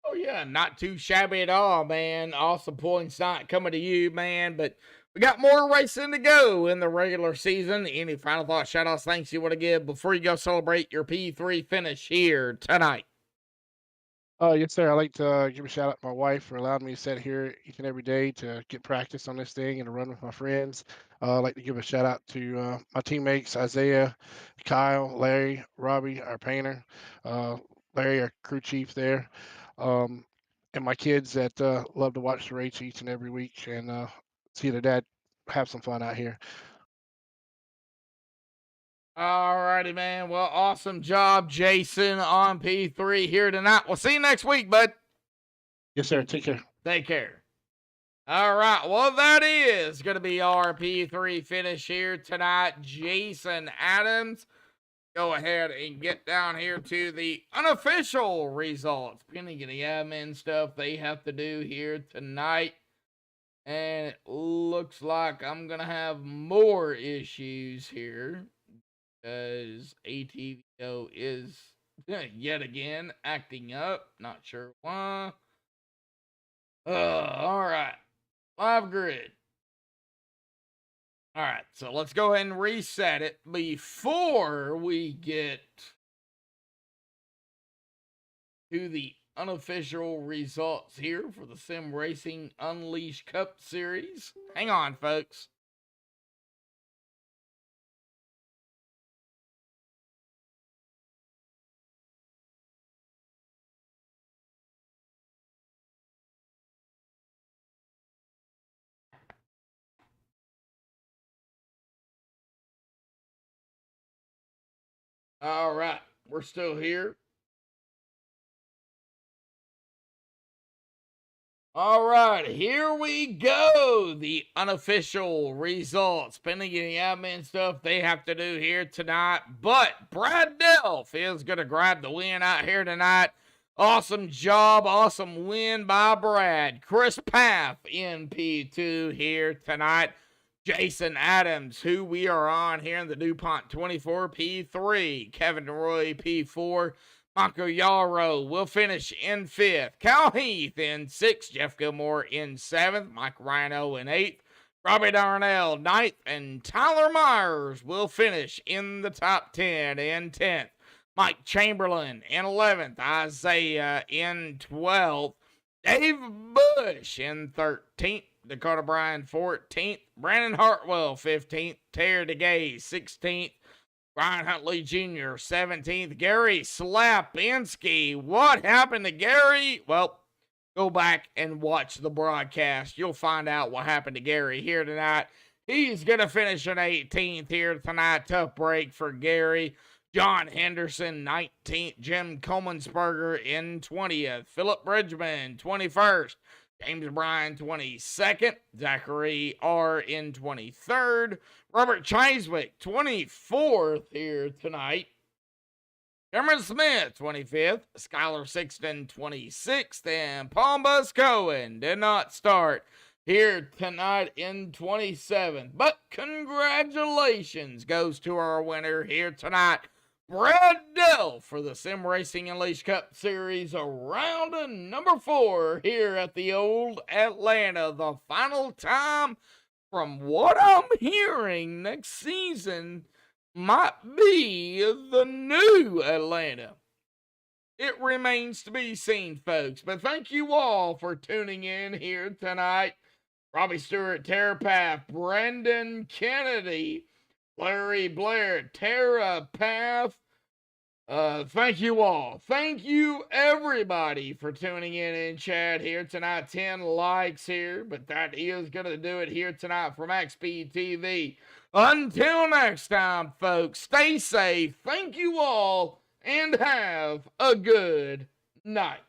Oh, yeah, not too shabby at all, man. Awesome points not coming to you, man. But we got more racing to go in the regular season. Any final thoughts, shout outs, thanks you want to give before you go celebrate your P3 finish here tonight? Yes, sir. I'd like to give a shout out to my wife for allowing me to sit here each and every day to get practice on this thing and to run with my friends. I'd like to give a shout out to my teammates, Isaiah, Kyle, Larry, Robbie, our painter, Larry, our crew chief there, um, and my kids that love to watch the race each and every week and see their dad have some fun out here. All righty, man. Well, awesome job, Jason, on P3 here tonight. We'll see you next week, bud. Yes, sir. Take care. Take care. All right. Well, that is going to be our P3 finish here tonight. Jason Adams. Go ahead and get down here to the unofficial results. Pending the admin stuff they have to do here tonight. And it looks like I'm going to have more issues here. Because ATVO is yet again acting up. Not sure why. All right. Live grid. All right. So let's go ahead and reset it before we get to the unofficial results here for the Sim Racing Unleashed Cup Series. Hang on, folks. All right, we're still here. All right, here we go. The unofficial results. Pending any admin stuff they have to do here tonight. But Brad Delph is going to grab the win out here tonight. Awesome job. Awesome win by Brad. Chris Paff in P2 here tonight. Jason Adams, who we are on here in the DuPont 24 P3. Kevin Roy P4. Marco Yarrow will finish in 5th. Cal Heath in 6th. Jeff Gilmore in 7th. Mike Rhino in 8th. Robbie Darnell 9th. And Tyler Myers will finish in the top 10 in 10th. Mike Chamberlain in 11th. Isaiah in 12th. Dave Bush in 13th. Dakota Bryan 14th. Brandon Hartwell 15th. Terry DeGay 16th. Brian Huntley Jr., 17th. Gary Slapinski. What happened to Gary? Well, go back and watch the broadcast. You'll find out what happened to Gary here tonight. He's going to finish in 18th here tonight. Tough break for Gary. John Henderson, 19th. Jim Comensberger in 20th. Philip Bridgman, 21st. James Bryan, 22nd. Zachary R. in 23rd. Robert Chiswick, 24th here tonight. Cameron Smith, 25th. Skylar Sixton, 26th. And Paul Buzz Cohen did not start here tonight in 27th. But congratulations goes to our winner here tonight, Brad Dell, for the Sim Racing Unleashed Cup Series round number 4 here at the old Atlanta. The final time, from what I'm hearing, next season might be the new Atlanta. It remains to be seen, folks. But thank you all for tuning in here tonight. Robbie Stewart, Tara Path, Brendan Kennedy, Larry Blair, Tara Path. Thank you all. Thank you, everybody, for tuning in chat here tonight. 10 likes here, but that is going to do it here tonight for MaxspeedTV. Until next time, folks, stay safe. Thank you all, and have a good night.